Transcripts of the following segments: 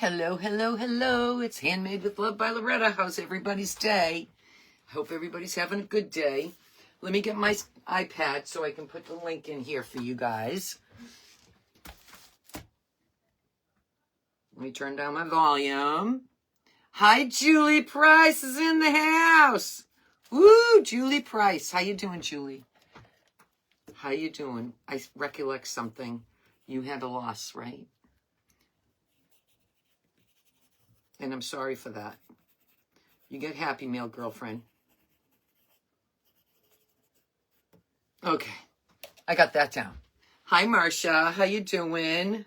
Hello, hello, hello. It's Handmade with Love by Loretta. How's everybody's day? I hope everybody's having a good day. Let me get my iPad so I can put the link in here for you guys. Let me turn down my volume. Hi, Julie Price is in the house. Woo, Julie Price. How you doing, Julie? How you doing? I recollect something. You had a loss, right? And I'm sorry for that. You get Happy Meal, girlfriend. Okay, I got that down. Hi, Marcia. How you doing?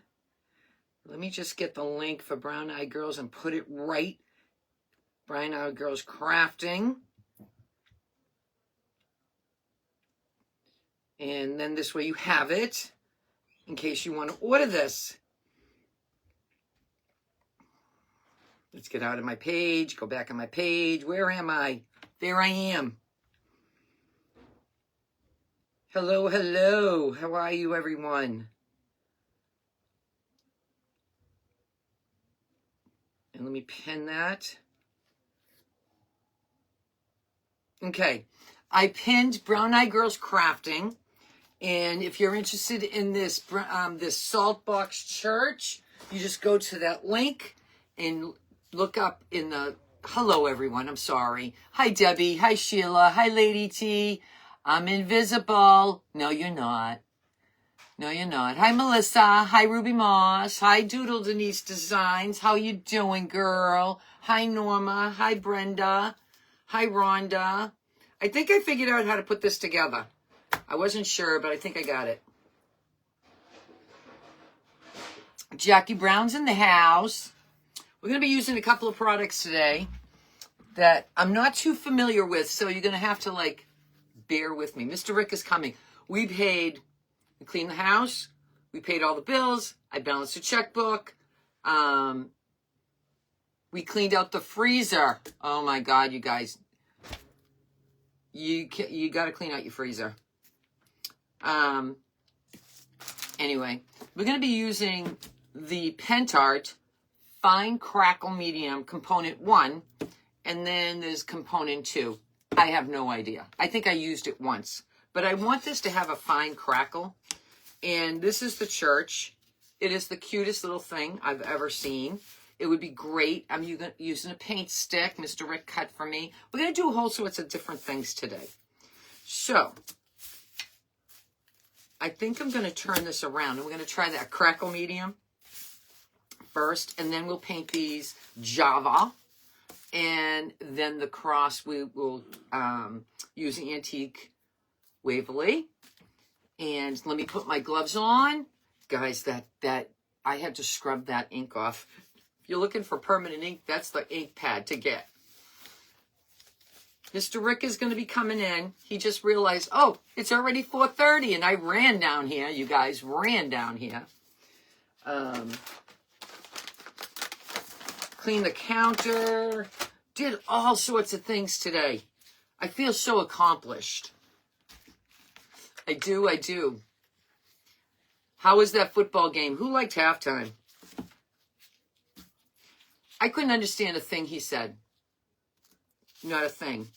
Let me just get the link for Brown Eyed Girls and put it right. Brown Eyed Girls Crafting. And then this way you have it in case you want to order this. Let's get out of my page, go back on my page. Where am I? There I am. Hello, hello. How are you, everyone? And let me pin that. Okay. I pinned Brown Eyed Girls Crafting. And if you're interested in this Saltbox Church, you just go to that link and look up in the, hello everyone, I'm sorry. Hi Debbie, hi Sheila, hi Lady T. I'm invisible. No, you're not. No, you're not. Hi Melissa, hi Ruby Moss, hi Doodle Denise Designs. How you doing, girl? Hi Norma, hi Brenda, hi Rhonda. I think I figured out how to put this together. I wasn't sure, but I think I got it. Jackie Brown's in the house. We're going to be using a couple of products today that I'm not too familiar with, so you're going to have to, bear with me. Mr. Rick is coming. We cleaned the house. We paid all the bills. I balanced the checkbook. We cleaned out the freezer. Oh, my God, you guys. You got to clean out your freezer. Anyway, we're going to be using the Pentart Fine Crackle Medium Component 1, and then there's Component 2. I have no idea. I think I used it once, but I want this to have a fine crackle, and this is the church. It is the cutest little thing I've ever seen. It would be great. I'm using a paint stick Mr. Rick cut for me. We're going to do a whole sorts of different things today. So I think I'm going to turn this around, and we're going to try that crackle medium first, and then we'll paint these Java, and then the cross we will use Antique Waverly. And let me put my gloves on. Guys, that I had to scrub that ink off. If you're looking for permanent ink, that's the ink pad to get. Mr. Rick is going to be coming in. He just realized, oh, it's already 4:30, and I ran down here. You guys ran down here. Cleaned the counter. Did all sorts of things today. I feel so accomplished. I do. How was that football game? Who liked halftime? I couldn't understand a thing he said. Not a thing.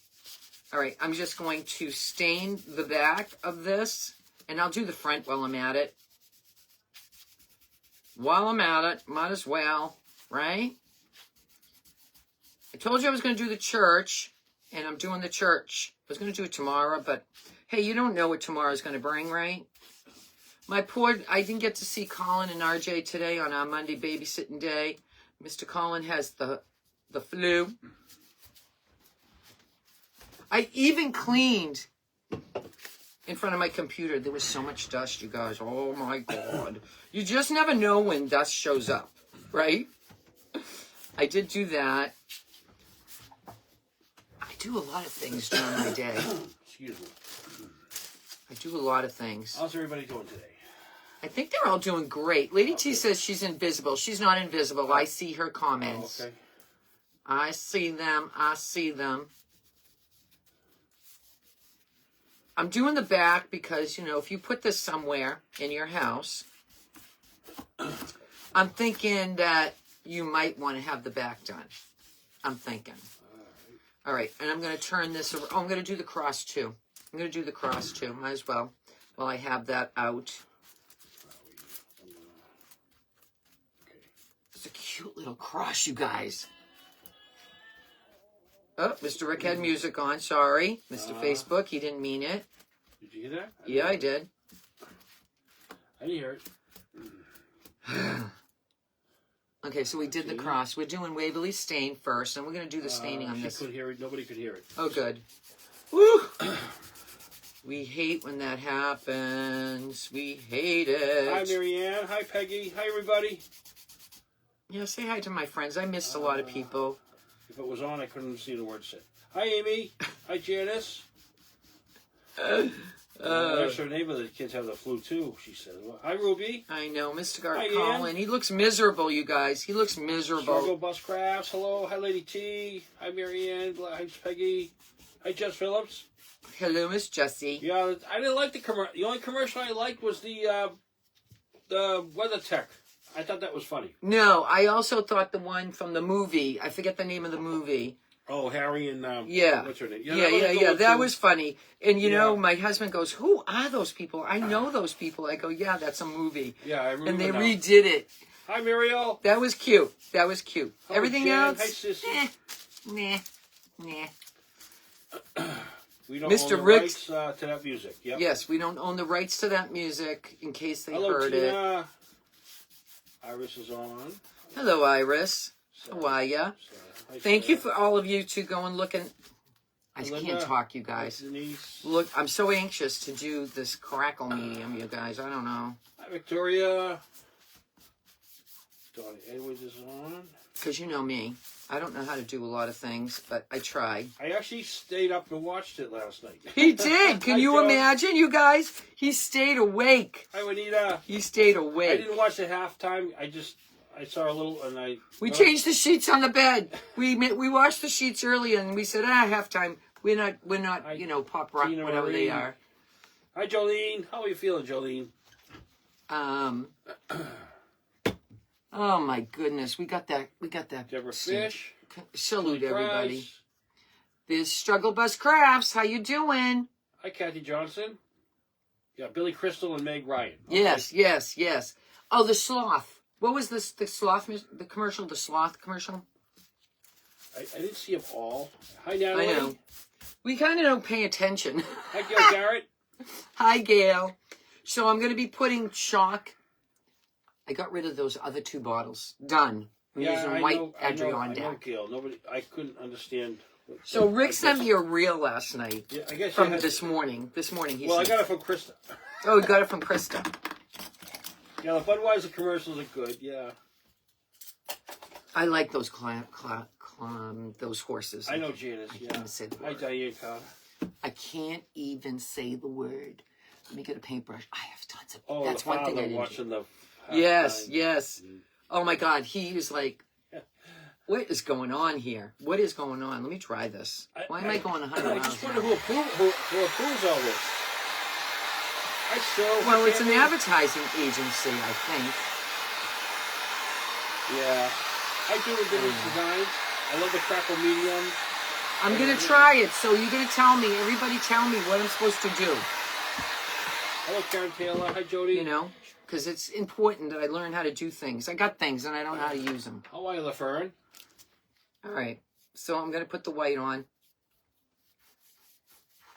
All right, I'm just going to stain the back of this, and I'll do the front while I'm at it. While I'm at it, might as well, right? I told you I was going to do the church, and I'm doing the church. I was going to do it tomorrow, but hey, you don't know what tomorrow's going to bring, right? I didn't get to see Colin and RJ today on our Monday babysitting day. Mr. Colin has the flu. I even cleaned in front of my computer. There was so much dust, you guys. Oh, my God. You just never know when dust shows up, right? I did do that. I do a lot of things during my day. Excuse me. I do a lot of things. How's everybody doing today? I think they're all doing great. Lady T says she's invisible. She's not invisible. I see her comments. Oh, okay. I see them. I'm doing the back because, if you put this somewhere in your house, I'm thinking that you might want to have the back done. I'm thinking. All right, and I'm going to turn this over. Oh, I'm going to do the cross too. I'm going to do the cross too. Might as well while I have that out. It's a cute little cross, you guys. Oh, Mr. Rick had music on. Sorry, Mr. Facebook. He didn't mean it. Did you hear that? Yeah, I did. I didn't hear it. Okay, so we did the cross. We're doing Waverly Stain first, and we're going to do the staining on this. She couldn't hear it. Nobody could hear it. Oh, good. Woo! We hate when that happens. We hate it. Hi, Marianne. Hi, Peggy. Hi, everybody. Yeah, say hi to my friends. I missed a lot of people. If it was on, I couldn't see the word said. Hi, Amy. Hi, Janice. There's her neighbor. The kids have the flu, too, she said. Hi, Ruby. I know. Mr. Gart Hi, Collin. He looks miserable, you guys. He looks miserable. Struggle Bus Crafts. Hello. Hi, Lady T. Hi, Marianne. Hi, Peggy. Hi, Jess Phillips. Hello, Miss Jessie. Yeah, I didn't like the commercial. The only commercial I liked was the WeatherTech. I thought that was funny. No, I also thought the one from the movie. I forget the name of the movie. Oh, Harry and yeah, what's her name? Yeah. That was funny. And you know, my husband goes, "Who are those people? I know those people." I go, "Yeah, that's a movie." Yeah, I remember. And they now. redid it. Hi, Muriel. That was cute. That was cute. Hi, Everything Jen. else, Hi, Sissy. nah. We don't Mr. own the Rick's- rights to that music. Yep. Yes, we don't own the rights to that music in case they Hello, heard it. Tina. Iris is on. Hello, Iris. So, How are ya? hi, Thank you Sarah. for all of you to go and look and. I Linda. can't talk, you guys. Denise. Look, I'm so anxious to do this crackle medium, you guys. I don't know. Hi, Victoria. Donnie Edwards is on. Because you know me. I don't know how to do a lot of things, but I try. I actually stayed up and watched it last night. He did. Can Hi, you Joe. imagine, you guys? He stayed awake. Hi, Juanita. He stayed I awake. didn't watch the halftime. I saw a little, and I. We changed the sheets on the bed. We washed the sheets earlier, and we said, halftime. We're not, you know, pop rock, Tina whatever they Marie. are. Hi, Jolene. How are you feeling, Jolene? Oh my goodness, we got that. Deborah scene. Fish. Salute Julie everybody. Price. This Struggle Bus Crafts. How you doing? Hi, Kathy Johnson. Yeah, Billy Crystal and Meg Ryan. Okay. Yes. Oh, the sloth. What was this? The sloth? The commercial? The sloth commercial? I didn't see them all. Hi, Natalie. I know. We kind of don't pay attention. Hi, Gail Garrett. Hi, Gail. So I'm going to be putting chalk. I got rid of those other 2 bottles. Done. I'm using white I know, Adirondack. Gail. I couldn't understand. So Rick sent me a reel last night. Yeah, I guess from you had- this morning. This morning he Well, I sent. got it from Krista. Oh, he got it from Krista. Yeah, the Budweiser commercials are good. Yeah. I like those those horses. I know Janice. I Yeah. can't even say the Hi, word. Diane Carter. I can't even say the word. Let me get a paintbrush. I have tons of. Oh, That's the one thing I father didn't do. watching the. Yes. Oh my God, he was like, "What is going on here? What is going on? Let me try this. Why am I going 100 I miles just an wonder hour?" who approves all this. Well, it's an advertising agency, I think. Yeah. I do the Denise designs. I love the crackle medium. I'm gonna try it. So you're gonna tell me. Everybody, tell me what I'm supposed to do. Hello, Karen Taylor. Hi, Jody. You know, because it's important that I learn how to do things. I got things and I don't know how to use them. How are you, LaFern? All right. So I'm gonna put the white on.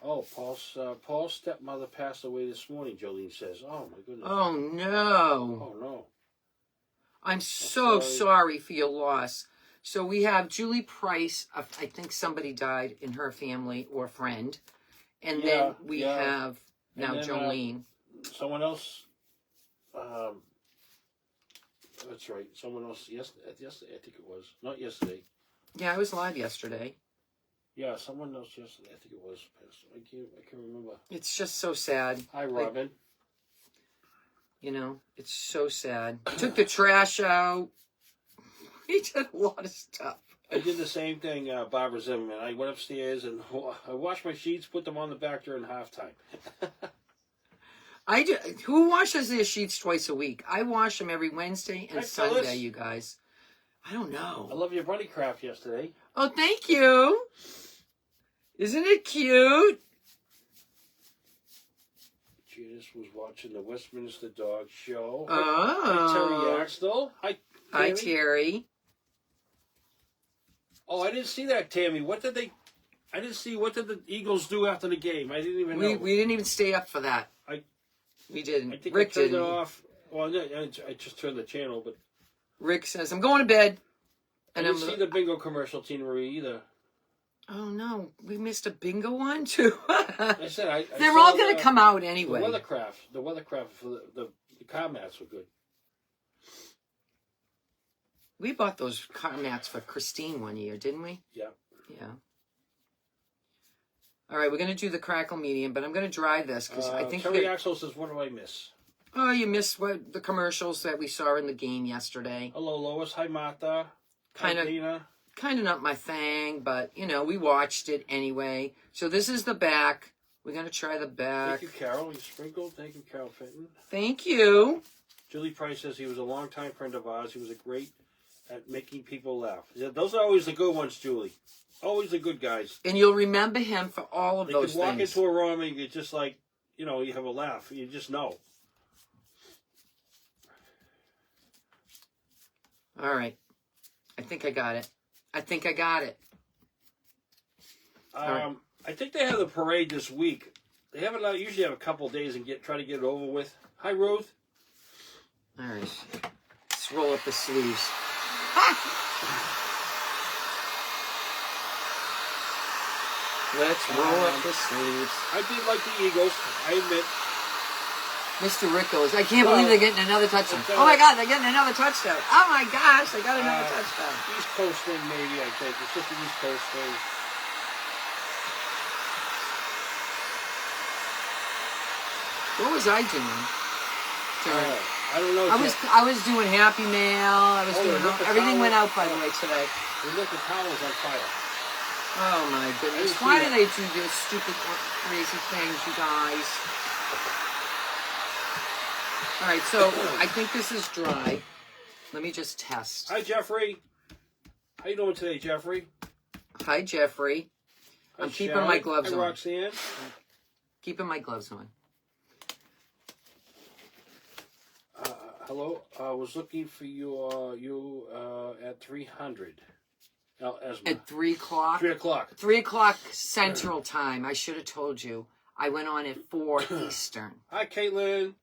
Oh, Paul's stepmother passed away this morning, Jolene says. Oh, my goodness. Oh no. Oh, no. I'm so sorry for your loss. So we have Julie Price. I think somebody died in her family or friend. And then we have now then, Jolene. Someone else. That's right. Someone else. Yesterday, I think it was. Not yesterday. Yeah, I was live yesterday. Yeah, someone else yesterday. I think it was. I can't remember. It's just so sad. Hi, Robin. You know, it's so sad. We took the trash out. We did a lot of stuff. I did the same thing, Barbara Zimmerman. I went upstairs and I washed my sheets, put them on the back during halftime. I do. Who washes their sheets twice a week? I wash them every Wednesday and Hi, Sunday, Phyllis. you guys. I don't know. I love your bunny craft yesterday. Oh, thank you. Isn't it cute? Janice was watching the Westminster Dog Show. Oh. Hi, Terry Axtell. Hi, Hi, Tammy. Terry. Oh, I didn't see that, Tammy. What did the Eagles do after the game? I didn't even know. We didn't even stay up for that. We didn't. I think Rick I turned didn't. it off. Well, no, I just turned the channel, but Rick says, I'm going to bed. I And didn't see the bingo commercial, Tina Marie, either. Oh, no. We missed a bingo one, too. I said I They're saw all going to come out anyway. The weathercraft for the car mats were good. We bought those car mats for Christine one year, didn't we? Yeah. Yeah. All right, we're going to do the crackle medium, but I'm going to dry this because I think... Terry Axel says, what do I miss? Oh, you missed the commercials that we saw in the game yesterday. Hello, Lois. Hi, Martha. Kind Hi, of, Dina. kind of not my thing, but, you know, we watched it anyway. So this is the back. We're going to try the back. Thank you, Carol. You sprinkled. Thank you, Carol Fenton. Thank you. Julie Price says he was a longtime friend of ours. He was great at making people laugh. Those are always the good ones, Julie. Always the good guys. And you'll remember him for all of those things. You can walk things. into a room and you just like, you know, you have a laugh. You just know. All right. I think I got it. I think I got it. I think they have the parade this week. They have it usually have a couple of days and try to get it over with. Hi, Ruth. All right. Let's roll up the sleeves. Let's roll up the sleeves. I did like the Eagles, I admit. Mr. Rickles. I can't believe they're getting another touchdown. Okay. Oh my God, they're getting another touchdown. Oh my gosh, they got another touchdown. East Coast thing, maybe, I think. It's just an East Coast thing. What was I doing? I don't know. I was doing Happy Mail. I was doing look, the everything went towel- out by the way today. We lit the towels on fire. Oh my goodness! didn't Why see do that. they do this stupid, crazy things, you guys? All right, so I think this is dry. Let me just test. Hi, Jeffrey. How you doing today, Jeffrey? Hi, Jeffrey. Hi, I'm keeping Sharon. my gloves Hi, on. Roxanne. Keeping my gloves on. Hello. I was looking for you at 300. Esma. At 3 o'clock. 3 o'clock. 3 o'clock Central Time. I should have told you. I went on at 4 Eastern. Hi, Caitlin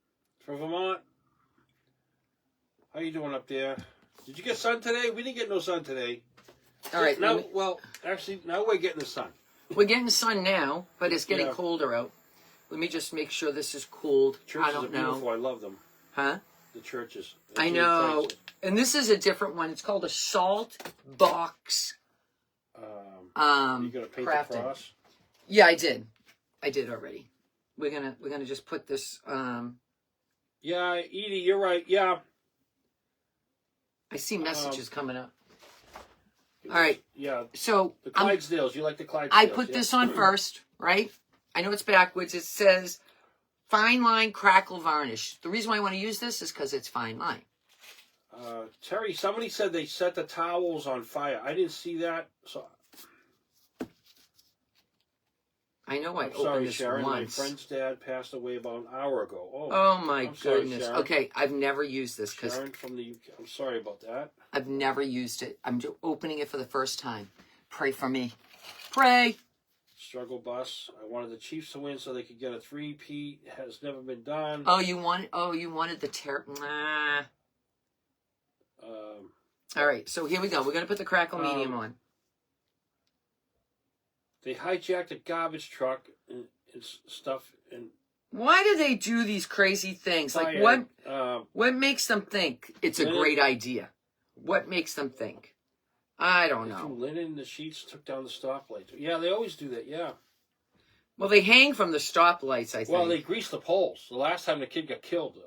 from Vermont. How you doing up there? Did you get sun today? We didn't get no sun today. All right. Now, well, actually, now we're getting the sun. We're getting sun now, but it's getting Yeah. colder out. Let me just make sure this is cooled. Churches I don't are beautiful. know. I love them. Huh? The churches. I know. And this is a different one. It's called a salt box. You gonna paint crafting. the cross? Yeah, I did. I did already. We're gonna just put this. Yeah, Edie, you're right. Yeah. I see messages coming up. All right. Yeah. So The Clydesdales. You like the Clydesdales? I put yeah? this on first, right? I know it's backwards. It says fine line crackle varnish. The reason why I want to use this is because it's fine line. Terry, somebody said they set the towels on fire. I didn't see that. So I know I I'm opened sorry, this Sharon. once. My friend's dad passed away about an hour ago. Oh my I'm sorry, goodness. Sharon. Okay, I've never used this because Sharon from the UK. I'm sorry about that. I've never used it. I'm opening it for the first time. Pray for me. Pray. Struggle bus. I wanted the Chiefs to win so they could get a 3-peat. Has never been done. Oh, you wanted the Nah. All right, so here we go. We're gonna put the crackle medium on. They hijacked a garbage truck and stuff and Why do they do these crazy things? Like fire, what makes them think it's a linen- great idea? What makes them think? I don't know. linen, the sheets took down the stoplights. Yeah, they always do that. Yeah. Well, they hang from the stoplights, I think. Well, they greased the poles. The last time the kid got killed,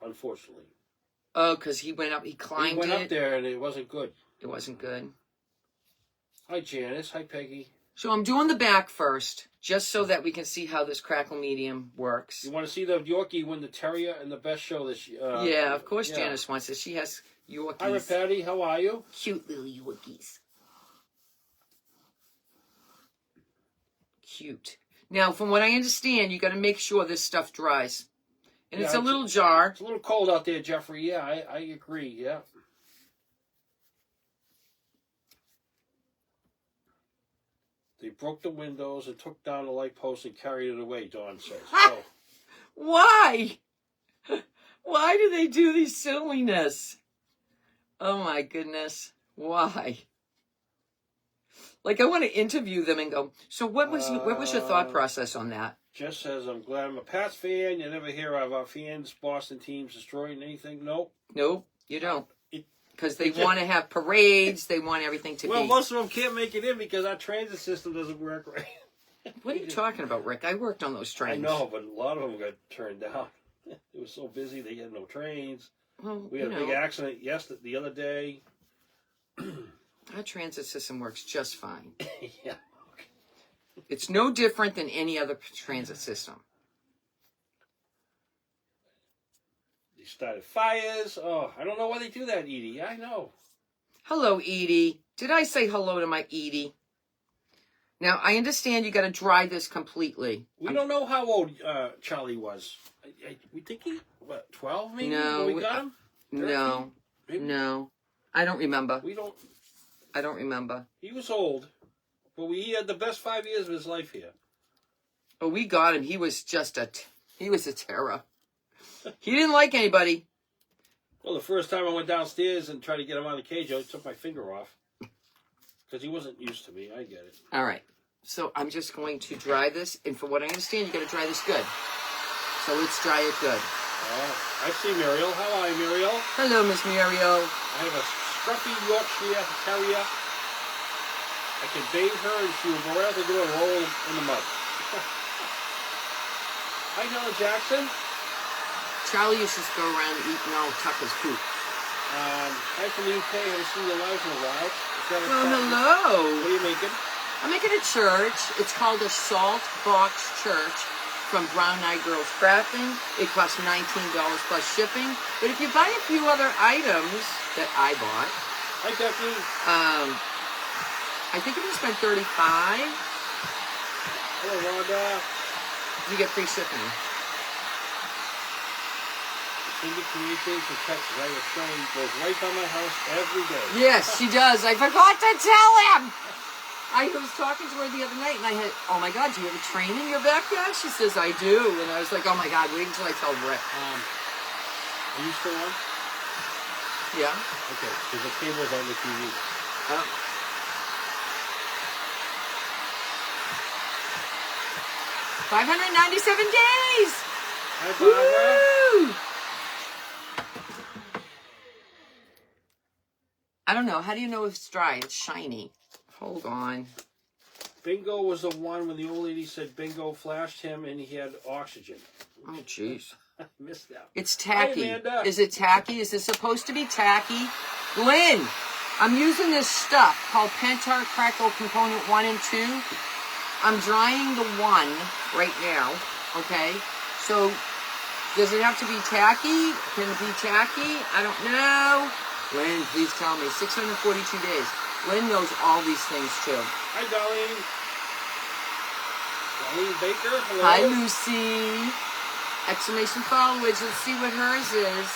unfortunately. Oh, because he went up, he He climbed went it. up there and it wasn't good. It wasn't good. Hi, Janice. Hi, Peggy. So I'm doing the back first, just so that we can see how this crackle medium works. You want to see the Yorkie win the Terrier and the best show this year? Yeah, of course yeah. Janice wants it. She has Yorkies. Hi, Patty. How are you? Cute little Yorkies. Cute. Now, from what I understand, you got to make sure this stuff dries. And Yeah, it's a little jar. It's a little cold out there, Jeffrey. Yeah, I agree. Yeah. They broke the windows and took down the light post and carried it away, Dawn says. Oh. Why? Why do they do these silliness? Oh my goodness. Why? Like, I want to interview them and go, so what was your thought process on that? Jess says, I'm glad I'm a Pats fan. You never hear of our fans, Boston teams destroying anything. Nope. Nope, you don't. Because they want to have parades. They want everything to be... Well, most of them can't make it in because our transit system doesn't work right. What are you talking about, Rick? I worked on those trains. I know, but a lot of them got turned down. It was so busy, they had no trains. Well, We had a big accident the other day. Our transit system works just fine. Yeah. It's no different than any other transit system. They started fires. Oh, I don't know why they do that, Edie. I know. Hello, Edie. Did I say hello to my Edie? Now, I understand you got to dry this completely. We don't know how old Charlie was. We think he, 12 maybe? No. When we got him? 13? No. Maybe? No. I don't remember. I don't remember. He was old, but he had the best 5 years of his life here. Oh, we got him. He was just he was a terror. He didn't like anybody. Well, the first time I went downstairs and tried to get him out of the cage, I took my finger off. Because he wasn't used to me. I get it. All right. So I'm just going to dry this. And from what I understand, you got to dry this good. So let's dry it good. Oh, I see Muriel. How are you, Muriel? Hello, Miss Muriel. I have a scruffy Yorkshire Terrier. I can bathe her and she will go out the door and roll in the mud. Hi, Helen Jackson. Charlie used to just go around eating all Tucker's poop. Hi, Feline K. I haven't seen you live in a while. Well, hello. What are you making? I'm making a church. It's called a Salt Box Church from Brown Eyed Girls Crafting. It costs $19 plus shipping. But if you buy a few other items that I bought, Hi, Becky. I think if you spend $35, Hello, Rhonda. you get free shipping. Cindy Creations in Texas. I have a friend goes right by my house every day. Yes, she does. I forgot to tell him. I was talking to her the other night, and I had, oh my God, do you have a train in your backyard? She says, I do. And I was like, oh my God, wait until I tell Rick. Are you still on? Yeah? Okay, because the cable's on the TV. Oh. $597 days! Hi, Barbara. Woo! I don't know. How do you know if it's dry? It's shiny. Hold on. Bingo was the one when the old lady said bingo flashed him and he had oxygen. Oh, jeez. I missed that. It's tacky. Hi, Amanda. Is it tacky? Is it supposed to be tacky? Lynn, I'm using this stuff called Pentar Crackle Component 1 and 2. I'm drying the 1 right now, okay? So, does it have to be tacky? Can it be tacky? I don't know. Lynn, please tell me. 642 days. Lynn knows all these things, too. Hi, Darlene. Darlene Baker. Hello. Hi, Lucy. Exclamation followers. Let's see what hers is.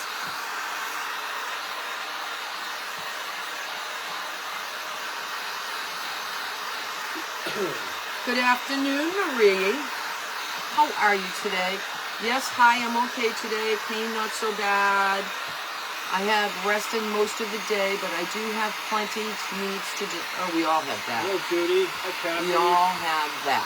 Good afternoon, Marie. How are you today? Yes, hi, I'm okay today. Pain not so bad. I have rested most of the day, but I do have plenty needs to do. Oh, we all have that. Hello, Judy. Hi, Kathy. We all have that.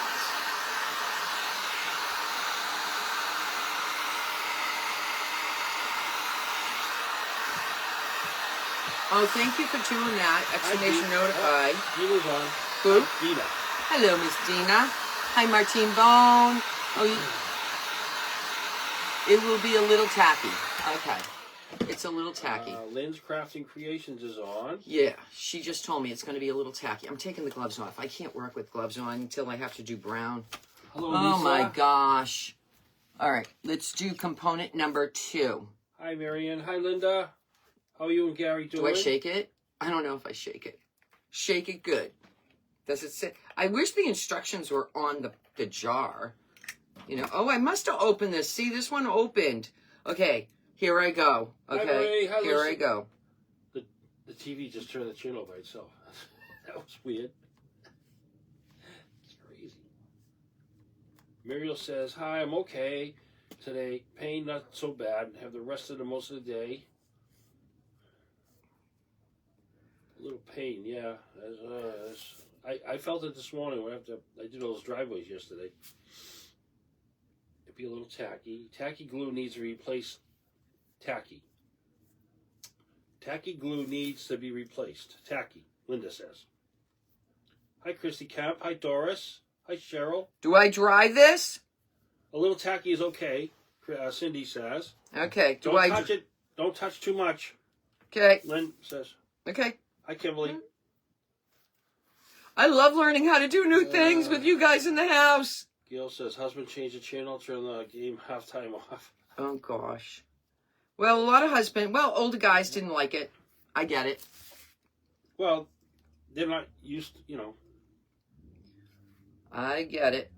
Oh, thank you for doing that. Exclamation notify. Dina's on. Who? Dina. Hello, Miss Dina. Hi, Martine Bone. Oh, it will be a little tacky. Okay. It's a little tacky. Lynn's Crafting Creations is on. Yeah, she just told me it's going to be a little tacky. I'm taking the gloves off. I can't work with gloves on until I have to do brown. Hello, Oh, Lisa. my gosh. All right, let's do component number 2. Hi, Marianne. Hi, Linda. How are you and Gary doing? Do I shake it? I don't know if I shake it. Shake it good. Does it say? I wish the instructions were on the jar. You know, oh, I must have opened this. See, this one opened. Okay, here I go. Okay, here I go. The TV just turned the channel by itself. That was weird. It's crazy. Muriel says, hi, I'm okay today. Pain not so bad. Have the rest of most of the day. A little pain, yeah. I felt it this morning I did those driveways yesterday. It'd be a little tacky. Tacky glue needs to replace tacky. Tacky glue needs to be replaced. Tacky, Linda says. Hi, Christy Camp. Hi, Doris. Hi, Cheryl. Do I dry this? A little tacky is okay, Cindy says. Okay. Don't touch it. Don't touch too much. Okay. Lynn says. Okay. Hi, Kimberly. I love learning how to do new things with you guys in the house. Gail says, husband changed the channel, turn the game halftime off. Oh, gosh. Well, a lot of older guys didn't like it. I get it. Well, they're not used, I get it.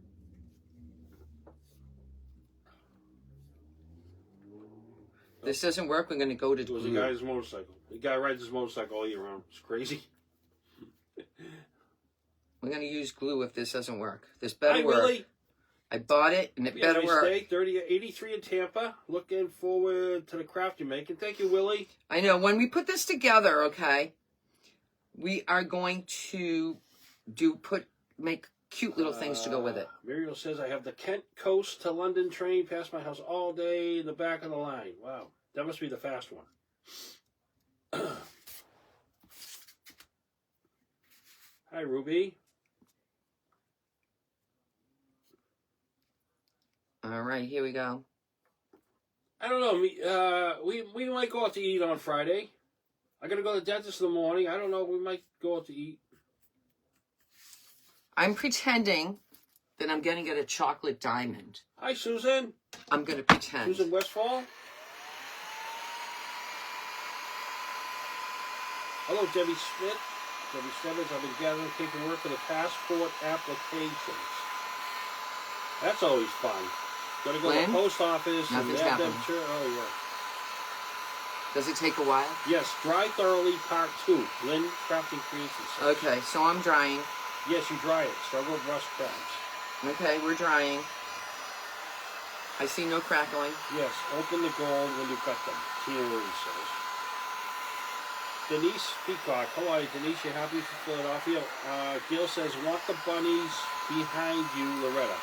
This doesn't work. We're going to go to It was a guy's motorcycle. The guy rides his motorcycle all year round. It's crazy. We're going to use glue if this doesn't work. This better work. Willie. I bought it, and it better work. Stay, 83 in Tampa. Looking forward to the craft you're making. Thank you, Willie. I know. When we put this together, okay, we are going to make cute little things to go with it. Muriel says, I have the Kent Coast to London train past my house all day in the back of the line. Wow. That must be the fast one. Hi, Ruby. All right, here we go. I don't know. We might go out to eat on Friday. I gotta go to the dentist in the morning. I don't know. We might go out to eat. I'm pretending that I'm going to get a chocolate diamond. Hi, Susan. I'm going to pretend. Susan Westfall. Hello, Debbie Smith. Debbie Stebbins. I've been gathering paperwork for the passport applications. That's always fun. Gotta go to the post office. Nothing's happening. Oh, yeah. Does it take a while? Yes, Dry Thoroughly Part 2. Lynn Crafting Creations. Okay, so I'm drying. Yes, you dry it. Struggle brush crabs. Okay, we're drying. I see no crackling. Yes, open the gold when you cut them. Tina Marie says. Denise Peacock. How are you, Denise? You happy for Philadelphia? Gail says, want the bunnies behind you, Loretta.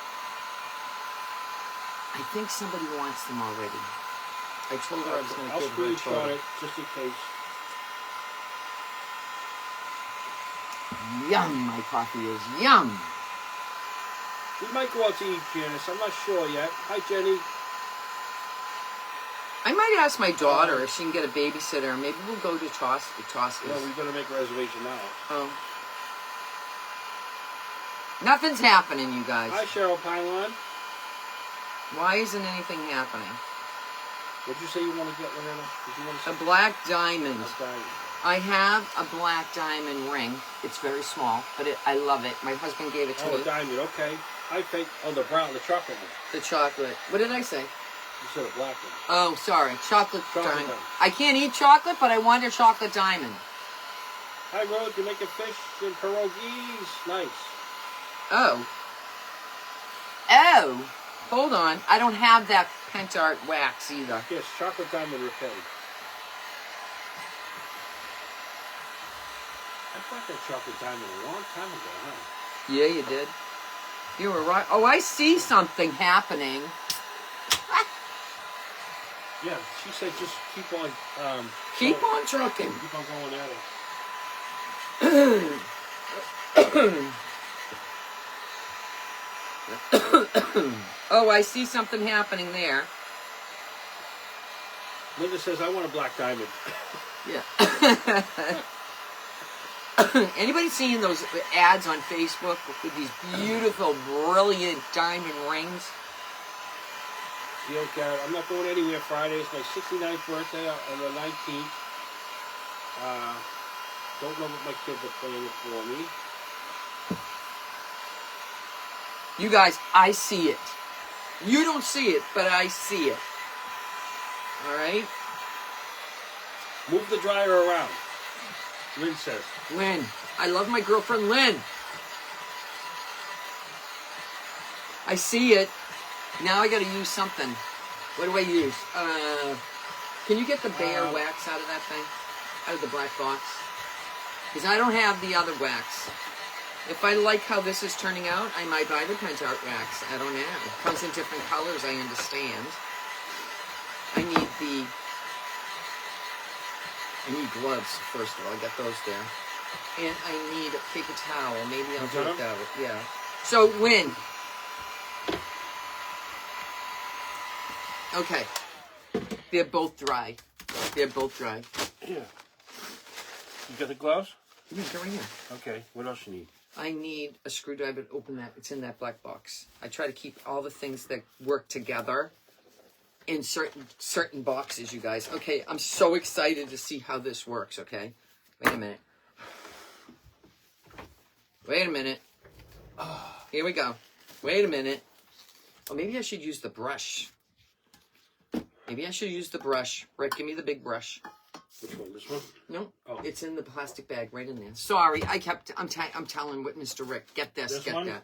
I think somebody wants them already. I told her I was going to I'll give her a screenshot photo. it just in case. Yum, my coffee is yum. We might go out to eat, Janice. I'm not sure yet. Hi, Jenny. I might ask my daughter if she can get a babysitter. Maybe we'll go to Tosca's. No, we better make a reservation now. Oh. Nothing's happening, you guys. Hi, Cheryl Pylon. Why isn't anything happening? What'd you say you want to get, Loretta? Did you want to A black diamond. A diamond. I have a black diamond ring. It's very small, but I love it. My husband gave it to Oh, me. a diamond. Okay. I think. Oh, the brown, the chocolate one. The chocolate. What did I say? You said a black one. Oh, sorry. Chocolate diamond. diamond. I can't eat chocolate, but I want a chocolate diamond. Hi, Rose. You're making fish and pierogies. Nice. Oh. Oh. Hold on. I don't have that Pentart wax either. Yes, chocolate diamond repelling. I bought that chocolate diamond a long time ago, huh? Yeah, you did. You were right. Oh, I see something happening. Yeah, she said just keep on... Keep on trucking. Keep on going at it. Oh, I see something happening there. Linda says, I want a black diamond. Yeah. Anybody seeing those ads on Facebook with these beautiful, brilliant diamond rings? I'm not going anywhere Friday. It's my 69th birthday on the 19th. Don't know what my kids are playing for me. You guys, I see it. You don't see it, but I see it. All right? Move the dryer around, Lynn says. Lynn. I love my girlfriend, Lynn. I see it. Now I got to use something. What do I use? Can you get the Bear wax out of that thing? Out of the black box? Because I don't have the other wax. If I like how this is turning out, I might buy the Pentart wax. I don't know. It comes in different colors, I understand. I need gloves, first of all. I got those there. And I need a paper towel. Maybe I'll do it that way. Yeah. So, Lynn. Okay. They're both dry. They're both dry. Yeah. You got the gloves? Yeah, they're right here. Okay. What else you need? I need a screwdriver to open that. It's in that black box. I try to keep all the things that work together in certain boxes, you guys. Okay, I'm so excited to see how this works, okay? Wait a minute. Wait a minute. Here we go. Wait a minute. Oh, maybe I should use the brush. Maybe I should use the brush. Rick, give me the big brush. Which one? This one? No, oh. It's in the plastic bag right in there. Sorry, I'm telling what Mr. Rick. Get this, get one? that.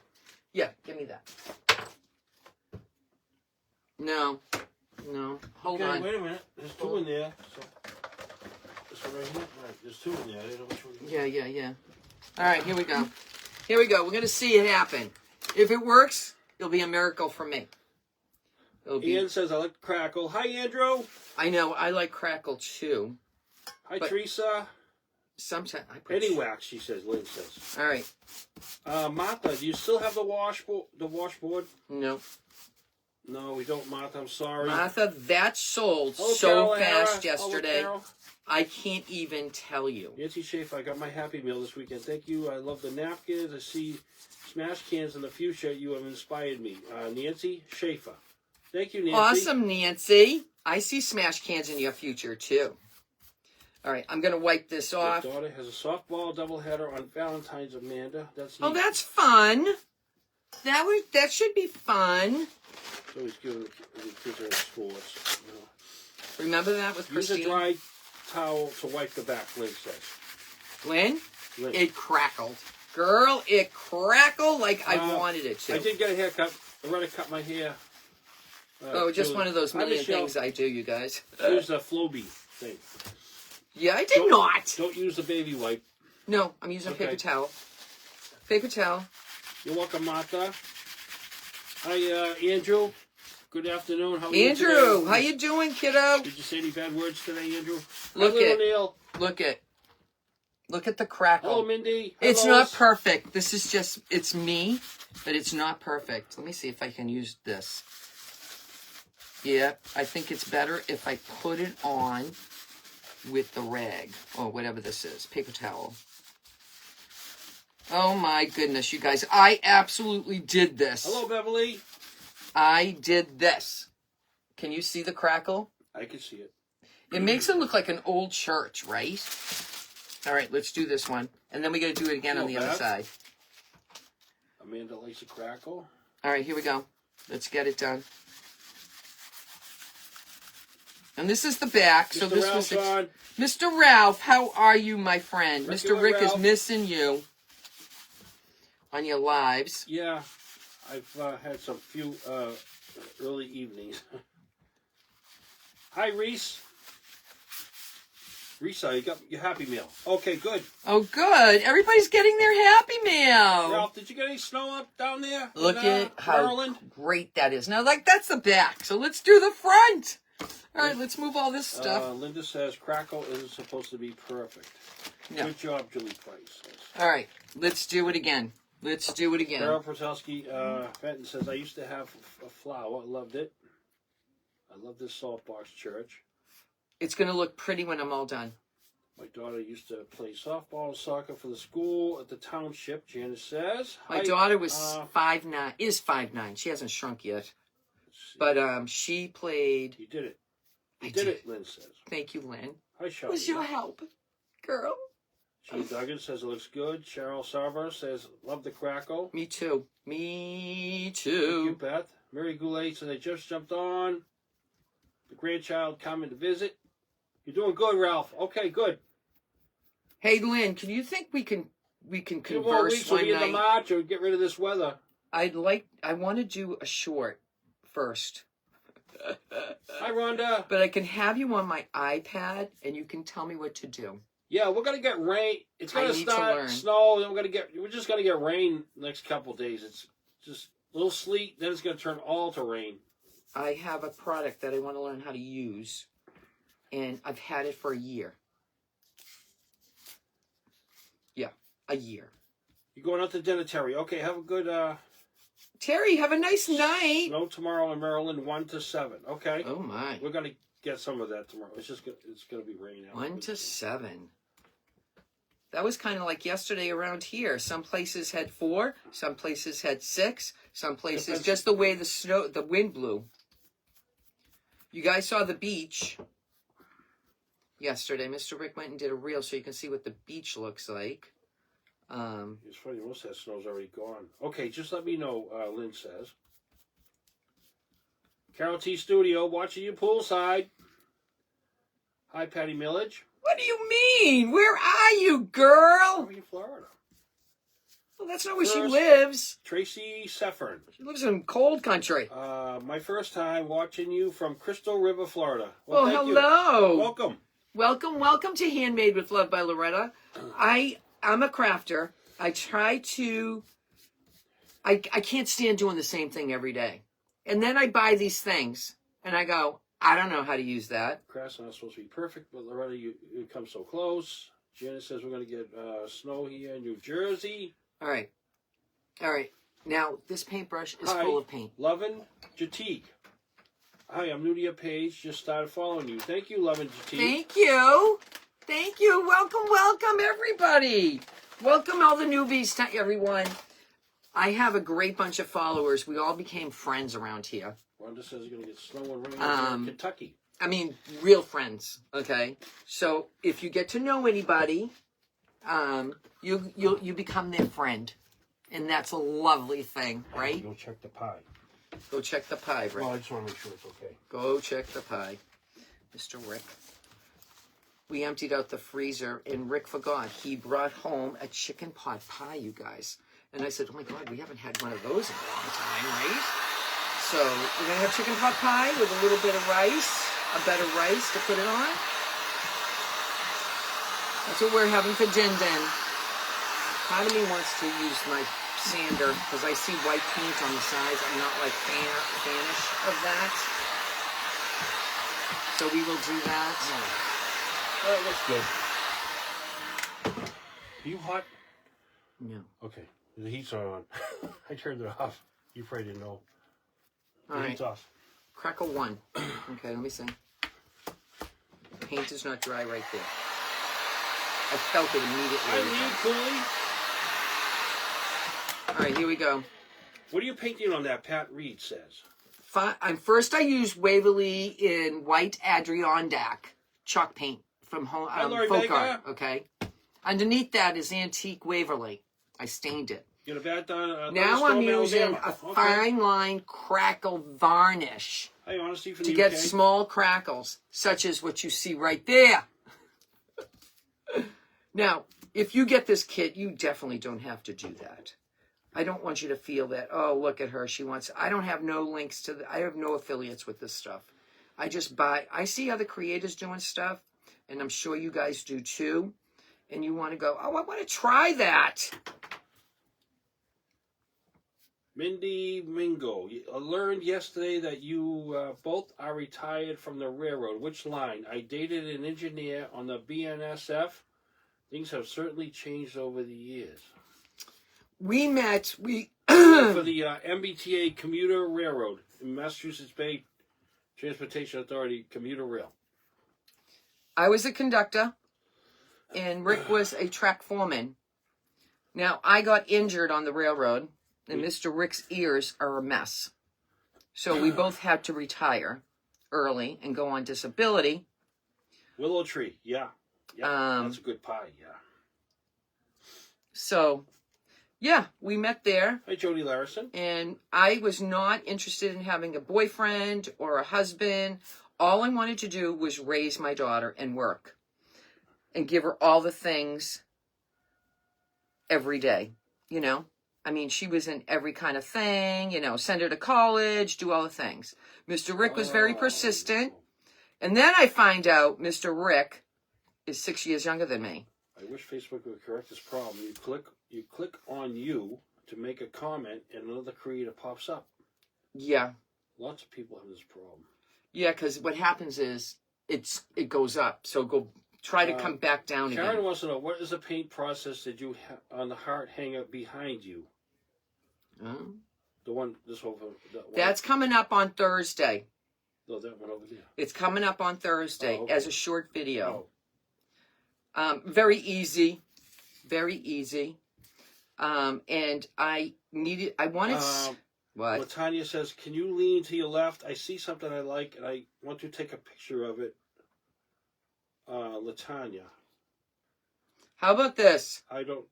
Yeah, give me that. No. Hold on. Wait a minute. There's two in there. So, this one right here? Right, there's two in there. I don't know which one. Yeah. All right, here we go. We're going to see it happen. If it works, it'll be a miracle for me. Ian says, I like the crackle. Hi, Andrew. I know, I like crackle too. Hi, Teresa. Sometimes I put Penny wax, she says, Lynn says. All right. Martha, do you still have the washboard? No. No, we don't, Martha. I'm sorry. Martha, that sold Hello, so Carol, fast Hera. yesterday. Hello, I can't even tell you. Nancy Schaefer, I got my Happy Meal this weekend. Thank you. I love the napkins. I see smash cans in the future. You have inspired me. Nancy Schaefer. Thank you, Nancy. Awesome, Nancy. I see smash cans in your future, too. All right, I'm going to wipe this off. My daughter has a softball doubleheader on Valentine's, Amanda. That's neat. Oh, that's fun. That should be fun. So he's giving the kids their sports. You know. Remember that with Christine? Use a dry towel to wipe the back, Lynn says. Lynn? Lynn. It crackled. Girl, it crackled like I wanted it to. I did get a haircut. I already cut my hair. Just one of those million Michelle. things I do, you guys. Use the Flowbee thing. Yeah, I did not. Don't use the baby wipe. No, I'm using paper towel. Paper towel. You're welcome, Martha. Hi, Andrew. Good afternoon. How are you Andrew, today? how you doing, kiddo? Did you say any bad words today, Andrew? Look Hi, little at Neil. Look at the crackle. Hello, Mindy. It's Hello. not perfect. This is just, it's me, but it's not perfect. Let me see if I can use this. Yeah, I think it's better if I put it on with the rag, or whatever this is, paper towel. Oh my goodness, you guys. I absolutely did this. Hello, Beverly. I did this. Can you see the crackle? I can see it. It makes it look like an old church, right? All right, let's do this one. And then we got to do it again on the other side. Amanda likes a crackle. All right, here we go. Let's get it done. And this is the back. So this was Mr. Ralph, how are you, my friend? Mr. Rick is missing you on your lives. Yeah, I've had some few early evenings. Hi, Reese. Risa, you got your Happy Meal. Okay, good. Oh, good. Everybody's getting their Happy Meal. Ralph, did you get any snow up down there? Look at how Maryland? great that is. Now, that's the back. So let's do the front. All right, let's move all this stuff. Linda says crackle isn't supposed to be perfect. No. Good job, Julie Price. All right, let's do it again. Carol Protelsky Fenton says, I used to have a flower. Loved it. I love this saltbox church. It's going to look pretty when I'm all done. My daughter used to play softball and soccer for the school at the township, Janice says. My daughter was 5'9", is 5'9". She hasn't shrunk yet. But she played... You did it. I did it, Lynn says. Thank you, Lynn. Hi, Shelby. With your help. girl. Gene Duggan says it looks good. Cheryl Sarver says, love the crackle. Me too. Me Thank you, too. Beth. Mary Goulet says, I just jumped on. The grandchild coming to visit. You're doing good, Ralph. Okay, good. Hey, Lynn, can you think we can 2 more converse weeks, we'll one be in the night? March or get rid of this weather. I want to do a short first. Hi, Rhonda. But I can have you on my iPad and you can tell me what to do. Yeah, we're gonna get rain. It's gonna need to start learn. snow. Then we're just gonna get rain next couple of days. It's just a little sleet. Then it's gonna turn all to rain. I have a product that I want to learn how to use, and I've had it for a year. Yeah, a year. You're going out to dinner, Terry. Okay, have a good Terry, have a nice night. snow tomorrow in Maryland, 1 to 7. Okay, Oh my. we're gonna get some of that tomorrow. It's gonna be rain out. 1 to 7. That was kind of like yesterday around here. Some places had 4, some places had 6, some places Depends. just the way the wind blew. You guys saw the beach yesterday. Mr. Rick went and did a reel so you can see what the beach looks like. It's funny, most of that snow's already gone. Okay, just let me know, Lynn says. Carol T. Studio, watching you poolside. Hi, Patty Millage. What do you mean? Where are you, girl? I'm in Florida. Well, that's not where she First- lives. Tracy Seffern. She lives in cold country. My first time watching you from Crystal River, Florida. Oh, thank you. hello. Welcome. Welcome to Handmade with Love by Loretta. I'm a crafter. I try to... I can't stand doing the same thing every day. And then I buy these things, and I go, I don't know how to use that. Crafts are not supposed to be perfect, but Loretta, you come so close. Janet says we're going to get snow here in New Jersey. All right. Now, this paintbrush is Hi. full of paint. Lovin Jatique. Hi, I'm new to your page. Just started following you. Thank you, Lovin Jatique. Thank you. Welcome, everybody. Welcome all the newbies to everyone. I have a great bunch of followers. We all became friends around here. Wanda says you're going to get snow and rain in Kentucky. I mean, real friends, okay? So if you get to know anybody, you become their friend. And that's a lovely thing, right? Go check the pie. Go check the pie, Rick. Well, I just want to make sure it's okay. Go check the pie. Mr. Rick. We emptied out the freezer, and Rick forgot. He brought home a chicken pot pie, you guys. And I said, oh my God, we haven't had one of those in a long time, right? So we're going to have chicken pot pie with a little bit of rice, a bed of rice to put it on. That's what we're having for Din Din. Part of me wants to use my sander because I see white paint on the sides. I'm not like fanish of that. So we will do that. That looks good. Are you hot? No. Okay. The heat's on. I turned it off. You probably didn't know. The All heat's right. off. Crackle 1. Okay, let me see. Paint is not dry right there. I felt it immediately. Eileen Cooley. All right, here we go. What are you painting on that? Pat Reed says. First, I used Waverly in white Adirondack chalk paint from Hi, Lori Folk Vega. Art. Okay. Underneath that is antique Waverly. I stained it. You know, that done. Now I'm using a Okay. fine line crackle varnish Hi, Honesty from to the get UK. small crackles, such as what you see right there. Now, if you get this kit, you definitely don't have to do that. I don't want you to feel that, oh, look at her, she wants... I don't have no links to... I have no affiliates with this stuff. I just buy... I see other creators doing stuff, and I'm sure you guys do too, and you want to go, oh, I want to try that. Mindy Mingo. I learned yesterday that you both are retired from the railroad. Which line? I dated an engineer on the BNSF. Things have certainly changed over the years. We met... For the MBTA Commuter Railroad, in Massachusetts Bay Transportation Authority Commuter Rail. I was a conductor, and Rick was a track foreman. Now, I got injured on the railroad, and Mr. Rick's ears are a mess. So we both had to retire early and go on disability. Willow Tree, yeah. Yeah, that's a good pie. Yeah. So, yeah, we met there. Hi, Jody Larison. And I was not interested in having a boyfriend or a husband. All I wanted to do was raise my daughter and work and give her all the things every day, you know? I mean, she was in every kind of thing, you know, send her to college, do all the things. Mr. Rick was very persistent. And then I find out Mr. Rick is 6 years younger than me. I wish Facebook would correct this problem. You click on you to make a comment, and another creator pops up. Yeah. Lots of people have this problem. Yeah, because what happens is it goes up. So try to come back down Karen again. wants to know, what is the paint process that you have on the heart hanger behind you? The one, this over. That's coming up on Thursday. No, that one over there. It's coming up on Thursday as a short video. Oh. Very easy. Very easy. And I wanted... what? Latanya says, can you lean to your left? I see something I like, and I want to take a picture of it. Latanya. How about this? I don't...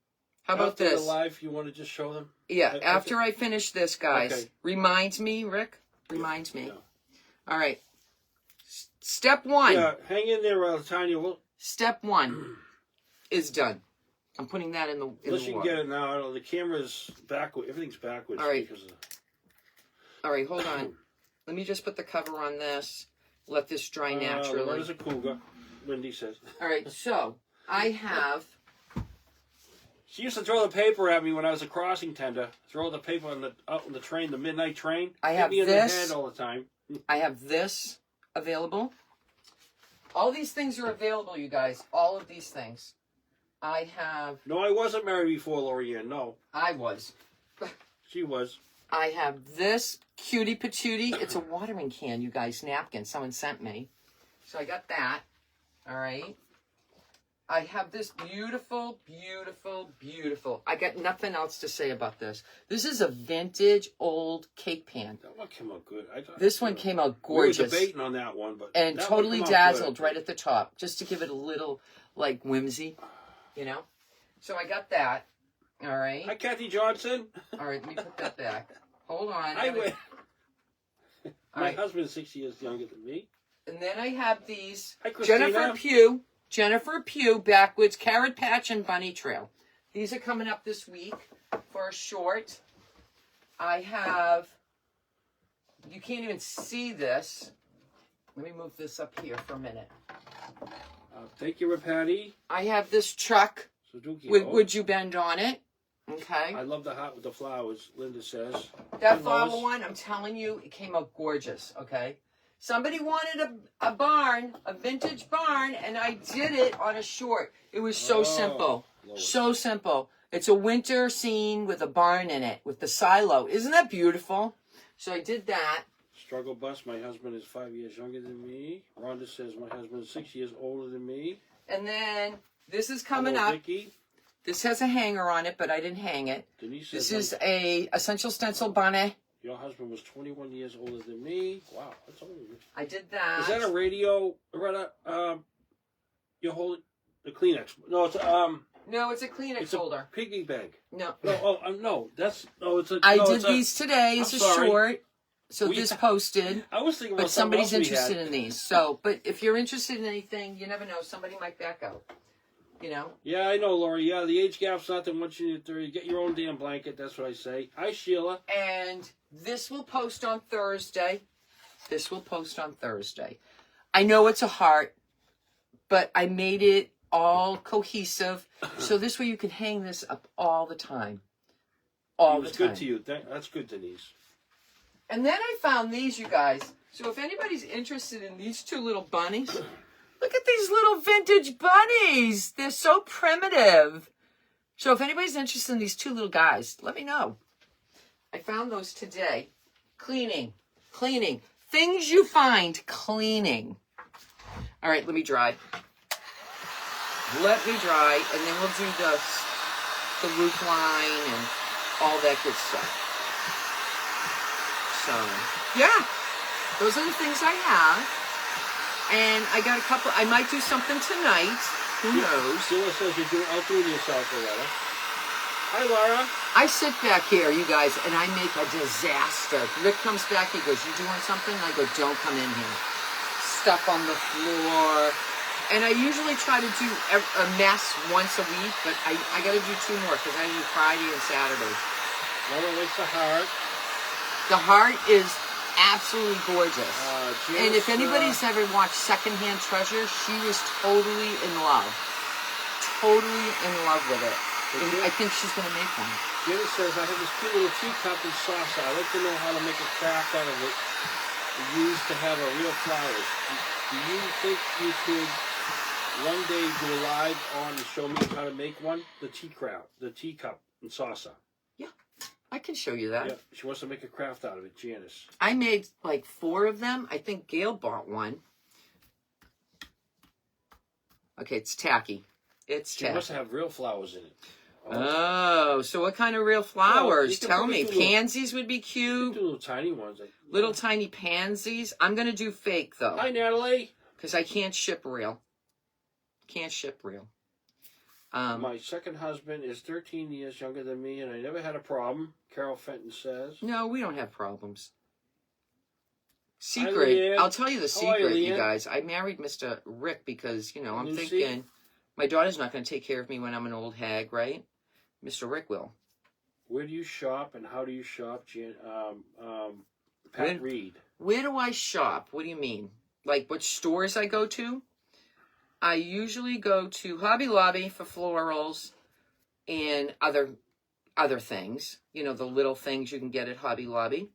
How about after this? the live, you want to just show them? Yeah, after I finish this, guys. Okay. Reminds me, Rick? Reminds me. Yeah. All right. Step one. Yeah, hang in there, Latanya. Step one is done. I'm putting that in the Unless you can water. get it now. I don't know, the camera's backward. Everything's backwards. All right. Because of... All right, hold on. Let me just put the cover on this. Let this dry naturally. What is a cougar? Lindy says. All right, so I have... She used to throw the paper at me when I was a crossing tender. Throw the paper out on the train, the midnight train. I Hit have me in this. the head all the time. I have this available. All these things are available, you guys. All of these things. I have... No, I wasn't married before, Lorianne. No, I was. she was. I have this cutie patootie. It's a watering can, you guys. Napkin. Someone sent me. So I got that. All right. I have this beautiful, beautiful, beautiful. I got nothing else to say about this. This is a vintage old cake pan. That one came out good. This one came out gorgeous. We were debating on that one, but and that totally one came out dazzled good. right at the top, just to give it a little, like, whimsy, you know? So I got that. All right. Hi, Kathy Johnson. All right, let me put that back. Hold on. I gotta- went. All My right. husband is 6 years younger than me. And then I have these Hi, Christina. Jennifer Pugh Backwoods Carrot Patch and Bunny Trail. These are coming up this week for a short. I have, you can't even see this. Let me move this up here for a minute. Thank you, Patty. I have this truck Suzuki. with Would You Bend on it. Okay. I love the hat with the flowers, Linda says. That Who flower knows? one, I'm telling you, it came out gorgeous, okay? Somebody wanted a barn, a vintage barn, and I did it on a short. It was so simple. Lois. So simple. It's a winter scene with a barn in it, with the silo. Isn't that beautiful? So I did that. Struggle bus. My husband is 5 years younger than me. Rhonda says my husband is 6 years older than me. And then this is coming Hello, up. Vicky. This has a hanger on it, but I didn't hang it. Denise This says is a essential stencil bonnet. your husband was 21 years older than me. Wow, that's old. I did that. Is that a radio, Loretta? You hold the Kleenex? No, it's No, it's a Kleenex it's a holder. piggy bank. No. No, that's it's a. I no, did it's these today. I'm It's a sorry. short. So We- this posted. I was thinking But about something somebody's else we interested had. in these. So, but if you're interested in anything, you never know. Somebody might back out. You know? Yeah, I know, Lori. Yeah, the age gap's not that much in your 30. Get your own damn blanket. That's what I say. Hi, Sheila. And this will post on Thursday. This will post on Thursday. I know it's a heart, but I made it all cohesive. So this way you can hang this up all the time. All It the was time. good to you. That's good, Denise. And then I found these, you guys. So if anybody's interested in these two little bunnies, look at these little vintage bunnies. They're so primitive. So if anybody's interested in these two little guys, let me know. I found those today. Cleaning. Things you find cleaning. All right, let me dry. And then we'll do the roof line and all that good stuff. So, yeah, those are the things I have. And I got a couple, I might do something tonight. Who knows? Sheila says you're outdoing yourself, Loretta. Hi, Laura. I sit back here, you guys, and I make a disaster. Rick comes back, he goes, "You doing something?" I go, "Don't come in here." Stuff on the floor. And I usually try to do a mess once a week, but I got to do 2 more because I do Friday and Saturday. Laura likes the heart. The heart is absolutely gorgeous. And if Janice, anybody's ever watched Secondhand Treasure, she was totally in love. Totally in love with it. And I think she's going to make one. Janice says, I have this cute little teacup and saucer. I'd like to know how to make a craft out of it used to have a real flowers. Do you think you could one day go live on and show me how to make one? The teacup and saucer. Yeah, I can show you that. Yeah, she wants to make a craft out of it, Janice. I made like 4 of them. I think Gail bought one. Okay, it's tacky. It's She tacky. must have real flowers in it. Oh, so what kind of real flowers? can Tell put me. it through Pansies would be You cute. do little tiny ones. Like, Little tiny pansies. I'm going to do fake, though. Hi, Natalie. Because I can't ship real. Can't ship real. My second husband is 13 years younger than me, and I never had a problem, Carol Fenton says. No, we don't have problems. Hi, Secret. Leanne. I'll tell you the How are you, secret, you Leanne? guys. I married Mr. Rick because, I'm Lucy? thinking my daughter's not going to take care of me when I'm an old hag, right? Mr. Rick will. Where do you shop and how do you shop, Pat Reed? Where do I shop? What do you mean? Like which stores I go to? I usually go to Hobby Lobby for florals and other things. The little things you can get at Hobby Lobby.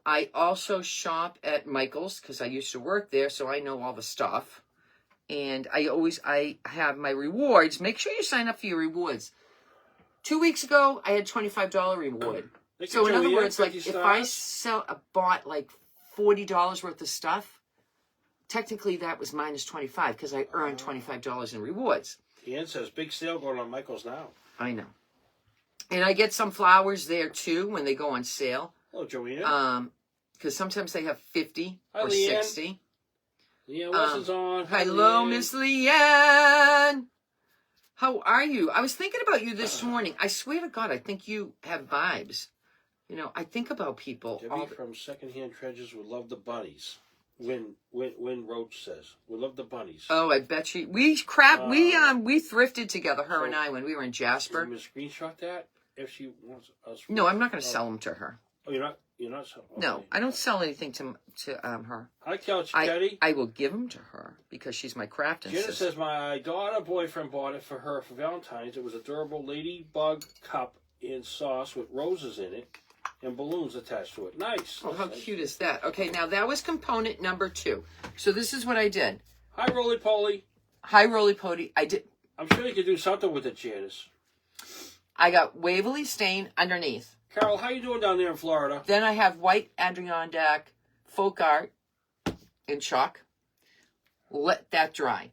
I also shop at Michael's because I used to work there, so I know all the stuff. And I have my rewards. Make sure you sign up for your rewards. 2 weeks ago, I had $25 reward. So in other words, like if I bought like $40 worth of stuff, technically that was minus 25 because I earned $25 in rewards. Ian says big sale going on Michael's now. I know. And I get some flowers there too when they go on sale. Hello, Joanna. Because sometimes they have 50 Hi, or Leanne. 60. Leanne Wilson's on. Hi, Hello, Leanne. Miss Leanne. How are you? I was thinking about you this morning. I swear to God, I think you have vibes. I think about people. Debbie from Secondhand Treasures would love the bunnies. Win Roach says we love the bunnies. Oh, I bet you. We thrifted together, her and I, when we were in Jasper. You want me to screenshot that if she wants us. No, I'm not going to sell them to her. Oh, you're not. Okay. No, I don't sell anything to her. Hi, Couch Teddy. I will give them to her because she's my crafting Jenna sister. says my daughter boyfriend bought it for her for Valentine's. It was a durable ladybug cup in sauce with roses in it and balloons attached to it. Nice. Oh, how cute is that? Okay, now that was component number 2. So this is what I did. Hi, Roly Poly. Hi, Roly Poly. I'm sure you could do something with it, Janice. I got Waverly Stain underneath. Carol, how you doing down there in Florida? Then I have white Adirondack folk art in chalk. Let that dry.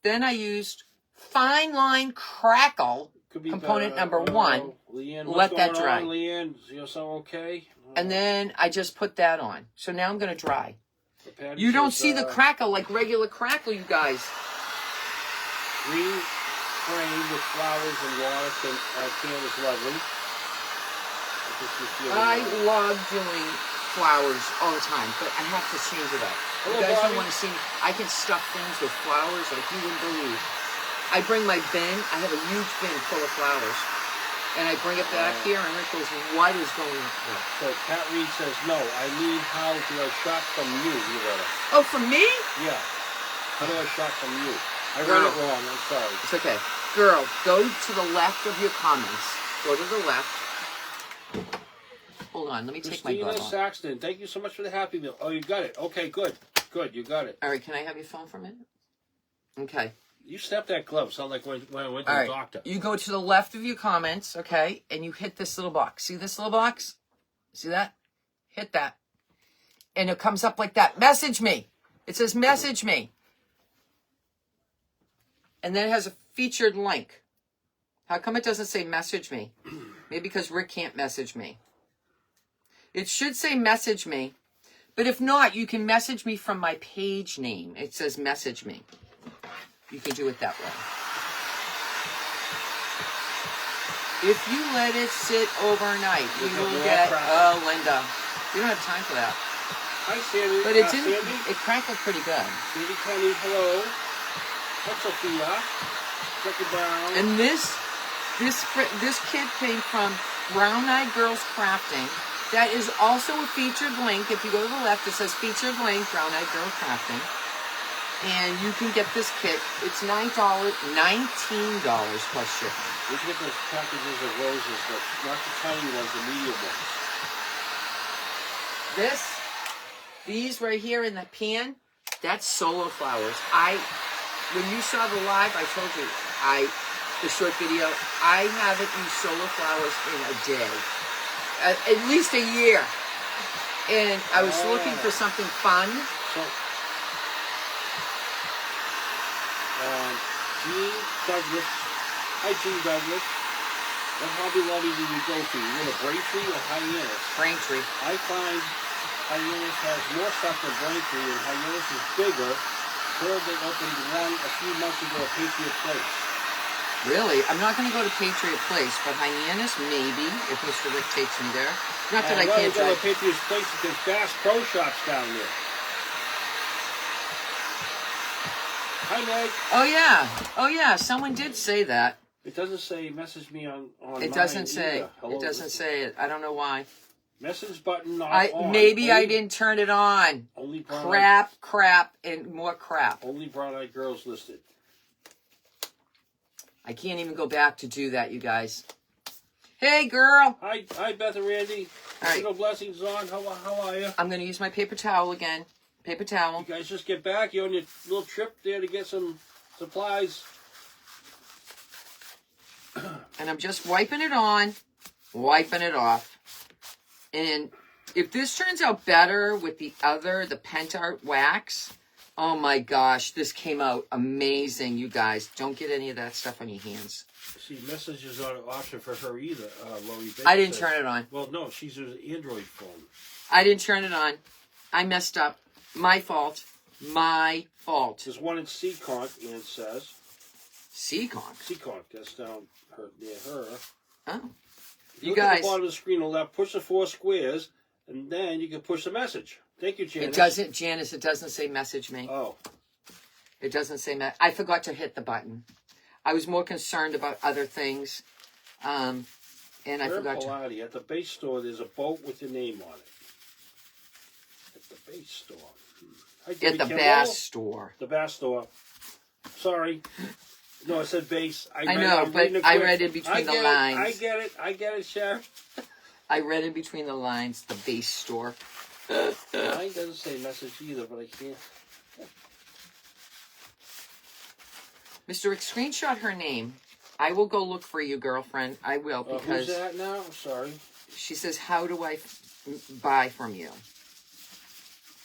Then I used fine line crackle, component number 1. Leanne, let that dry. Leanne, you sound okay? And then I just put that on. So now I'm going to dry. Patty You don't says, see the crackle like regular crackle, you guys. Green frame with flowers and water can is lovely. I love doing flowers all the time, but I have to change it up. Hello, You guys Bobby. don't want to see me. I can stuff things with flowers like you wouldn't believe. I bring my bin. I have a huge bin full of flowers. And I bring it back here, and Rick goes, what is going on here? So Pat Reed says, no, I mean, how do I shop from you, Loretta? Oh, from me? Yeah. How do I shop from you? I read it wrong. I'm sorry. It's okay. Girl, go to the left of your comments. Go to the left. Hold on, let me take my Christina glove off. Saxton, thank you so much for the Happy Meal. Oh, you got it. Okay, good. Good, you got it. All right, can I have your phone for a minute? Okay. You snapped that glove. Sound like when I went to All the right. doctor. You go to the left of your comments, okay, and you hit this little box. See this little box? See that? Hit that. And it comes up like that. Message me. It says message me. And then it has a featured link. How come it doesn't say message me? Maybe because Rick can't message me. It should say message me. But if not, you can message me from my page name. It says message me. you can do it that way. If you let it sit overnight, you will get, oh, Linda, you don't have time for that. Hi, Sandy. But it's Sandy? it crackled pretty good. Sandy Kenny, hello. That's Sophia. Jackie Brown. And this kit came from Brown Eyed Girls Crafting. That is also a featured link. If you go to the left, it says featured link, Brown Eyed Girl Crafting. And you can get this kit. It's $19 plus shipping. We can get those packages of roses, but not the tiny ones, the medium ones. These right here in the pan, that's solo flowers. When you saw the live, I told you, the short video, I haven't used solo flowers in a day. At least a year. And I was looking for something fun. So, Jean Douglas. Hi, Jean Douglas. What Hobby Lobby do you go to? You go to Braintree or Hyannis? Braintree. I find Hyannis has more stuff than Braintree, and Hyannis is bigger. Heard they opened one a few months ago at Patriot Place. Really? I'm not going to go to Patriot Place, but Hyannis, maybe, if Mr. Rick takes me there. Not that I can't go drive. to Patriot Place because Bass Pro Shop's down there. Hi, Meg. Oh yeah. Someone did say that. It doesn't say message me on It doesn't say. It doesn't say it. I don't know why. Message button not on. Maybe I didn't turn it on. Only Crap, and more crap. Only brown-eyed girls listed. I can't even go back to do that, you guys. Hey, girl. Hi, Beth and Randy. All right. Blessings on. How are you? I'm going to use my paper towel again. Paper towel. You guys just get back. You're on your little trip there to get some supplies. And I'm just wiping it on, wiping it off. And if this turns out better with the Pentart wax, oh my gosh, this came out amazing, you guys. Don't get any of that stuff on your hands. See, message is not an option for her either, Lori Baker I didn't turn it on. Well, no, she's an Android phone. I didn't turn it on. I messed up. My fault. My fault. There's one in Seekonk, and it says. Seekonk? Seekonk, that's down near her. Oh. You look guys. at the bottom of the screen on the left, push the 4 squares, and then you can push the message. Thank you, Janice. It doesn't say message me. Oh. It doesn't say I forgot to hit the button. I was more concerned about other things. And I forgot to. At the base store, there's a boat with your name on it. At the base store. Hi, At the Bass store. The Bass store. Sorry. No, it said base. I know, but I read in between the lines. I get it, Sheriff. I read in between the lines, the base store. Mine doesn't say message either, but I can't. Mr. Rick, screenshot her name. I will go look for you, girlfriend. I will, because... Who's that now? I'm sorry. She says, how do I buy from you?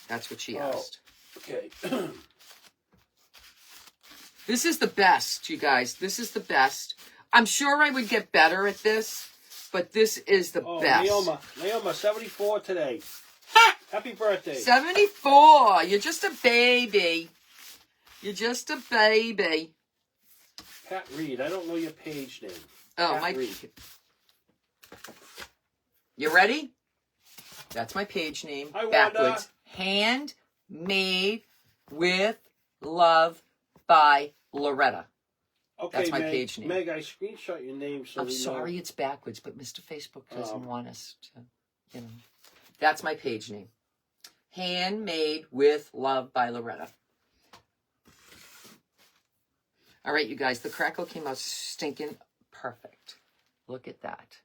That's what she asked. Okay. This is the best, you guys. This is the best. I'm sure I would get better at this, but this is the best. Naoma, 74 today. Happy birthday. 74. You're just a baby. You're just a baby. Pat Reed. I don't know your page name. Oh, Pat Reed. You ready? That's my page name. Hi, backwards. Wanda. Handmade with love by Loretta. Okay, that's my page name. Meg, I screenshot your name. So I'm sorry it's backwards, but Mr. Facebook doesn't want us to, you know. That's my page name. Handmade with love by Loretta. All right, you guys, the crackle came out stinking perfect. Look at that.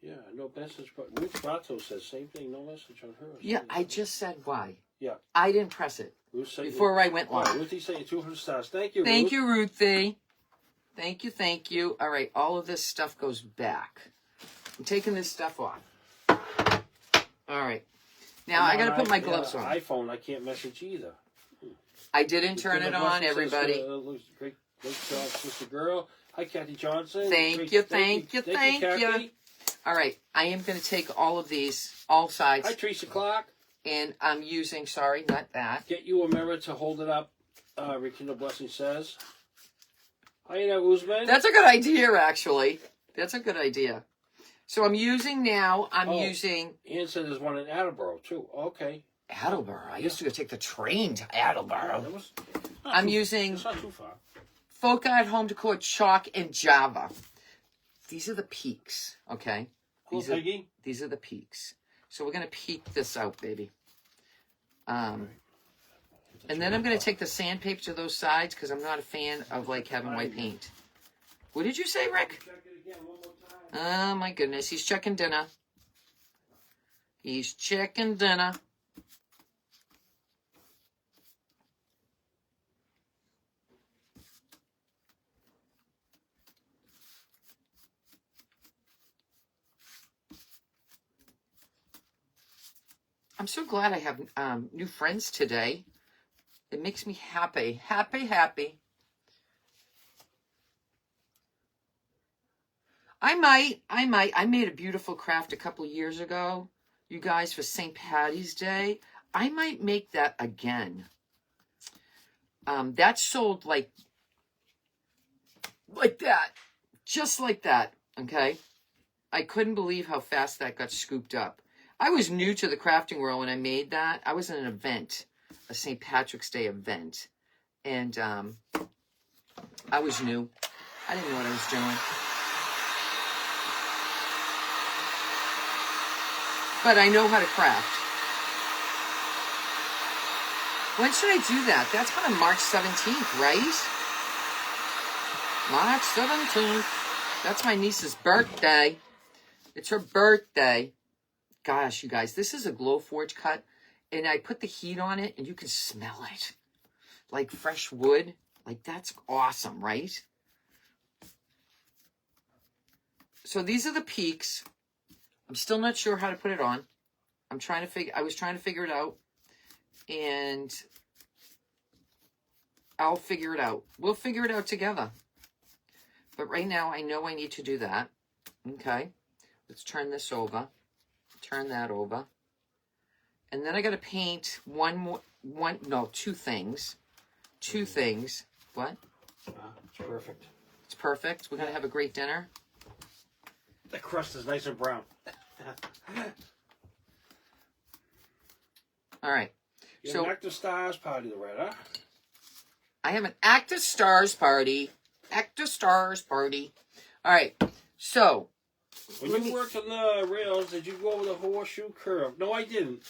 Yeah, no message, but Ruth Prato says same thing, no message on her. Yeah, I just said why. Yeah. I didn't press it before I went live. Ruthie saying 200 stars. Thank you, Thank you, Ruthie. Thank you. All right, all of this stuff goes back. I'm taking this stuff off. All right. Now, I got to put my gloves on. iPhone, I can't message either. I didn't turn it on, everybody. Great job, sister girl. Hi, Kathy Johnson. Thank you. All right, I am going to take all of these, all sides. Hi, Teresa Clark. And I'm using, sorry, not that. Get you a mirror to hold it up, Rekindle Blessing says. Aina Usman. That's a good idea, actually. That's a good idea. So I'm using now, using Ian said there's one in Attleboro, too. Okay. Attleboro. I used to go take the train to Attleboro. That was using it's not too far. Folk Art Home Decor Chalk and Java. These are the peaks, okay? Cool, Peggy. These are the peaks. So we're going to peak this out, baby. And then I'm going to take the sandpaper to those sides because I'm not a fan of, like, having white paint. What did you say, Rick? Check it again one more time. Oh, my goodness. He's checking dinner. He's checking dinner. I'm so glad I have new friends today. It makes me happy. Happy. I might. I made a beautiful craft a couple years ago, you guys, for St. Patty's Day. I might make that again. That sold like that. Just like that, okay? I couldn't believe how fast that got scooped up. I was new to the crafting world when I made that. I was in an event, a St. Patrick's Day event. And I was new. I didn't know what I was doing. But I know how to craft. When should I do that? That's kind of March 17th, right? March 17th. That's my niece's birthday. It's her birthday. Gosh, you guys, this is a Glowforge cut, and I put the heat on it, and you can smell it. Like fresh wood. Like, that's awesome, right? So these are the peaks. I'm still not sure how to put it on. I was trying to figure it out, and I'll figure it out. We'll figure it out together. But right now, I know I need to do that. Okay. Let's turn this over. Turn that over. And then I got to paint two things. Two things. What? It's perfect. It's perfect. We're going to have a great dinner. The crust is nice and brown. All right. So, Active Stars party, Loretta. I have an Active Stars party. Active Stars party. All right. So, when you worked on the rails, did you go over the horseshoe curve? No, I didn't.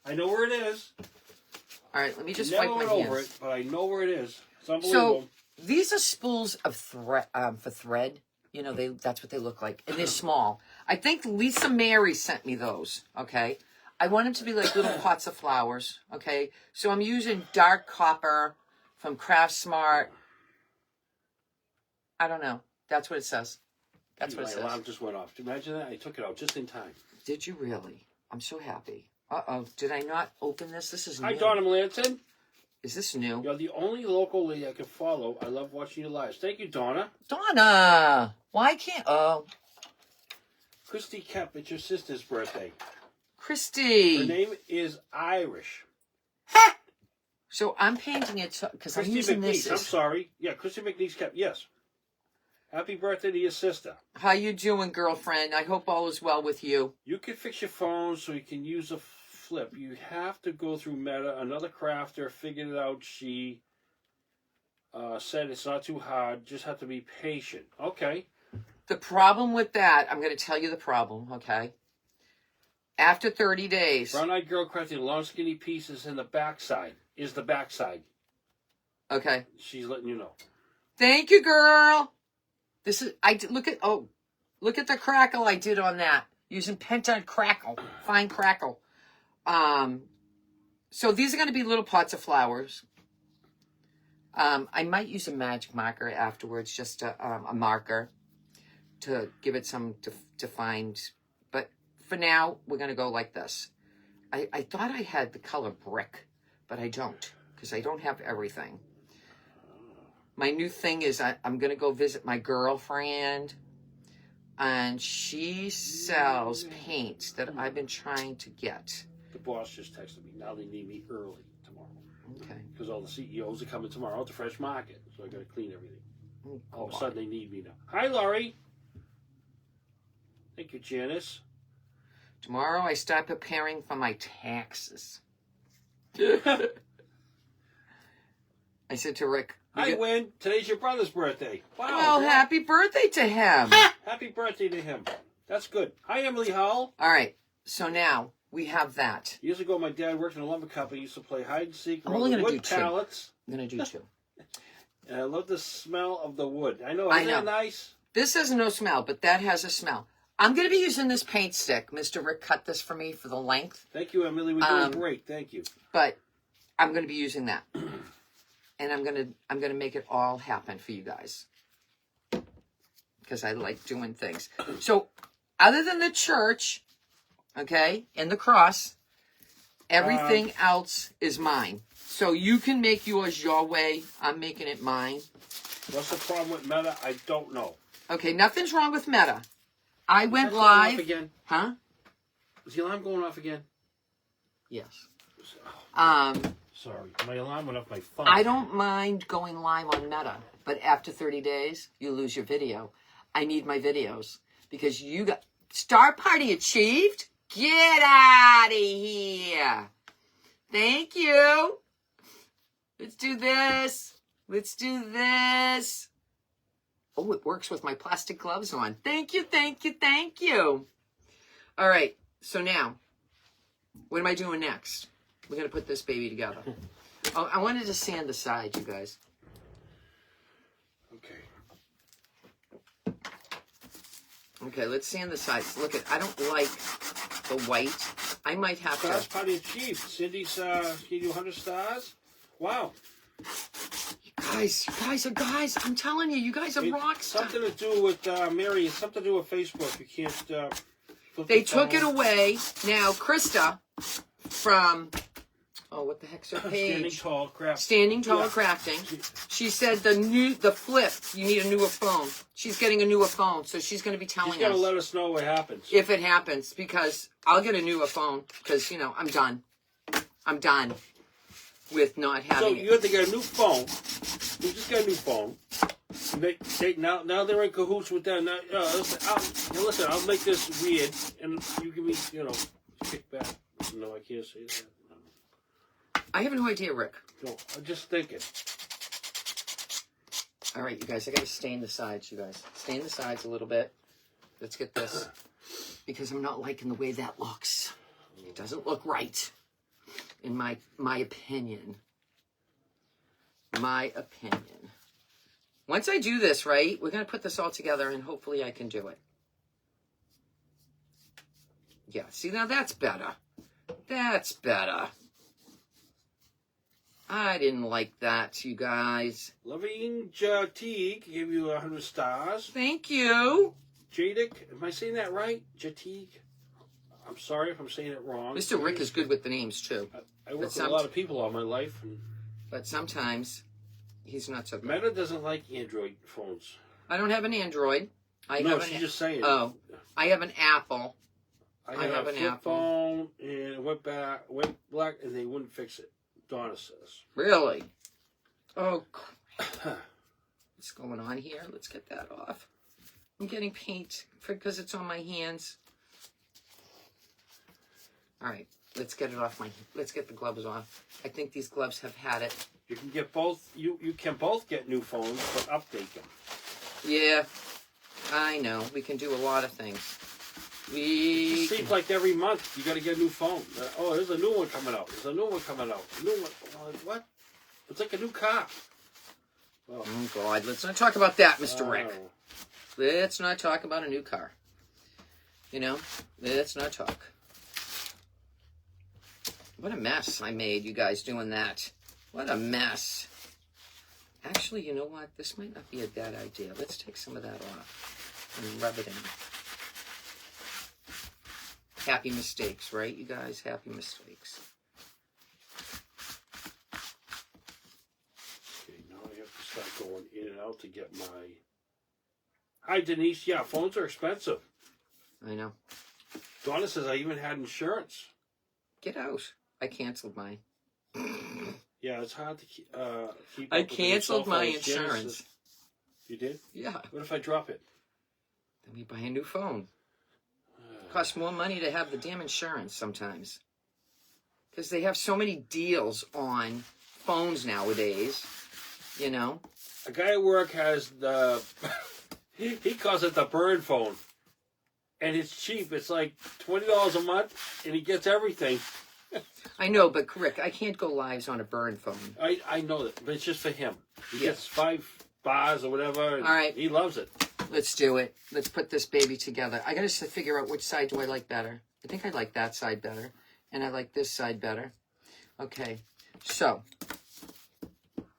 I know where it is. All right, let me just Never wipe my went hands. over it, but I know where it is. It's unbelievable. So these are spools of thread for thread. You know, that's what they look like, and they're small. I think Lisa Mary sent me those. Okay, I want them to be like little pots of flowers. Okay, so I'm using dark copper from Craft Smart. I don't know. That's what it says. That's what it says. My alarm just went off. Imagine that. I took it out just in time. Did you really? I'm so happy. Uh-oh. Did I not open this? This is new. Hi, Donna Melanson. Is this new? You're the only local lady I can follow. I love watching your lives. Thank you, Donna. Donna! Why can't... Oh. Christy Kemp, it's your sister's birthday. Christy! Her name is Irish. So I'm painting it because I'm using this. I'm sorry. Yeah, Christy McNeese Kemp. Yes. Happy birthday to your sister. How you doing, girlfriend? I hope all is well with you. You can fix your phone so you can use a flip. You have to go through Meta. Another crafter figured it out. She said it's not too hard. Just have to be patient. Okay. The problem with that, I'm going to tell you the problem, okay? After 30 days... Brown-eyed girl crafting long skinny pieces in the backside. Is the backside. Okay. She's letting you know. Thank you, girl. This is... Look at the crackle I did on that. Using Pentad Crackle. Fine crackle. So these are going to be little pots of flowers. I might use a magic marker afterwards, just a marker to give it some defined. But for now, we're going to go like this. I thought I had the color brick, but I don't, because I don't have everything. My new thing is I'm going to go visit my girlfriend, and she sells paint that I've been trying to get. The boss just texted me. Now they need me early tomorrow. Okay. Because all the CEOs are coming tomorrow at the Fresh Market, so I got to clean everything. All of a sudden, they need me now. Hi, Laurie. Thank you, Janice. Tomorrow I start preparing for my taxes. I said to Rick, Hi, Win. Today's your brother's birthday. Wow. well, happy birthday to him. Happy birthday to him. That's good. Hi, Emily Hall. All right, so now we have that. Years ago, my dad worked in a lumber company. He used to play hide and seek I'm around only the gonna wood do two. pallets. I'm going to do 2. And I love the smell of the wood. I know. I Isn't know. that nice? This has no smell, but that has a smell. I'm going to be using this paint stick. Mr. Rick cut this for me for the length, Thank you, Emily. We're doing great. Thank you. but I'm going to be using that. And I'm going to make it all happen for you guys. Because I like doing things. So, other than the church, okay, and the cross, everything else is mine. So you can make yours your way. I'm making it mine. What's the problem with Meta? I don't know. Okay, nothing's wrong with Meta. I went Is that going off live. again? Huh? Is the alarm going off again? Yes. Sorry, my alarm went off my phone. I don't mind going live on Meta, but after 30 days, you lose your video. I need my videos because you got Star Party achieved. Get out of here. Thank you. Let's do this. Let's do this. Oh, it works with my plastic gloves on. Thank you, thank you, thank you. All right, so now, what am I doing next? We're going to put this baby together. Oh, I wanted to sand the sides, you guys. Okay. Okay, let's sand the sides. Look, I don't like the white. I might have Stars to... Party achieved. Cindy's gave you 100 stars. Wow. You guys, I'm telling you, you guys are rock stars. Something to do with Mary. Something to do with Facebook. You can't. Flip They the took it phone. away. Now, Krista from... Oh, what the heck's her page? Standing Tall Craft. Standing Tall Yeah. Crafting. She said the flip, you need a newer phone. She's getting a newer phone, so she's going to be telling She's got to us let us know what happens. if it happens, because I'll get a newer phone, because, I'm done. I'm done with not So having you have to get a new phone. You just got a new phone. Now they're in cahoots with that. Now, listen, I'll make this weird, and you give me, kick back. No, I can't say that. I have no idea, Rick. No, I'm just thinking. All right, you guys, I got to stain the sides, you guys. Stain the sides a little bit. Let's get this. Because I'm not liking the way that looks. It doesn't look right. In my opinion. My opinion. Once I do this, right, we're going to put this all together and hopefully I can do it. Yeah, see, now that's better. That's better. I didn't like that, you guys. Lavine Jatig gave you 100 stars. Thank you. Jadik, am I saying that right? Jatig? I'm sorry if I'm saying it wrong. Mr. Rick is good with the names, too. I work with a lot of people all my life. And But sometimes he's not so good. Meta doesn't like Android phones. I don't have an Android. I No, have she's just saying. Oh, I have an Apple. I have have an a flip Apple. phone, and it went black, and they wouldn't fix it. Donna says. Really? Oh, crap. What's going on here? Let's get that off. I'm getting paint because it's on my hands. All right, let's get it off let's get the gloves off. I think these gloves have had it. You can get both. You can both get new phones, but update them. Yeah, I know. We can do a lot of things. It seems like every month you got to get a new phone. There's a new one coming out. There's a new one coming out. A new one. What? It's like a new car. Oh, God. Let's not talk about that, Mr. Rick. Oh. Let's not talk about a new car. Let's not talk. What a mess I made, you guys, doing that. What a mess. Actually, you know what? This might not be a bad idea. Let's take some of that off and rub it in. Happy mistakes, right, you guys? Happy mistakes. Okay, now I have to start going in and out to get my... Hi, Denise. Yeah, phones are expensive. I know. Donna says I even had insurance. Get out. I canceled mine. Yeah, it's hard to keep I up with canceled the my cell phones. insurance. You did? Yeah. What if I drop it? Then we buy a new phone. Costs more money to have the damn insurance sometimes. Because they have so many deals on phones nowadays, you know. A guy at work has the, he calls it the burn phone. And it's cheap. It's like $20 a month, and he gets everything. I know, but Rick, I can't go lives on a burn phone. I know that, but it's just for him. He gets 5 bars or whatever, and all right. He loves it. Let's do it. Let's put this baby together. I gotta figure out which side do I like better. I think I like that side better, and I like this side better. Okay, so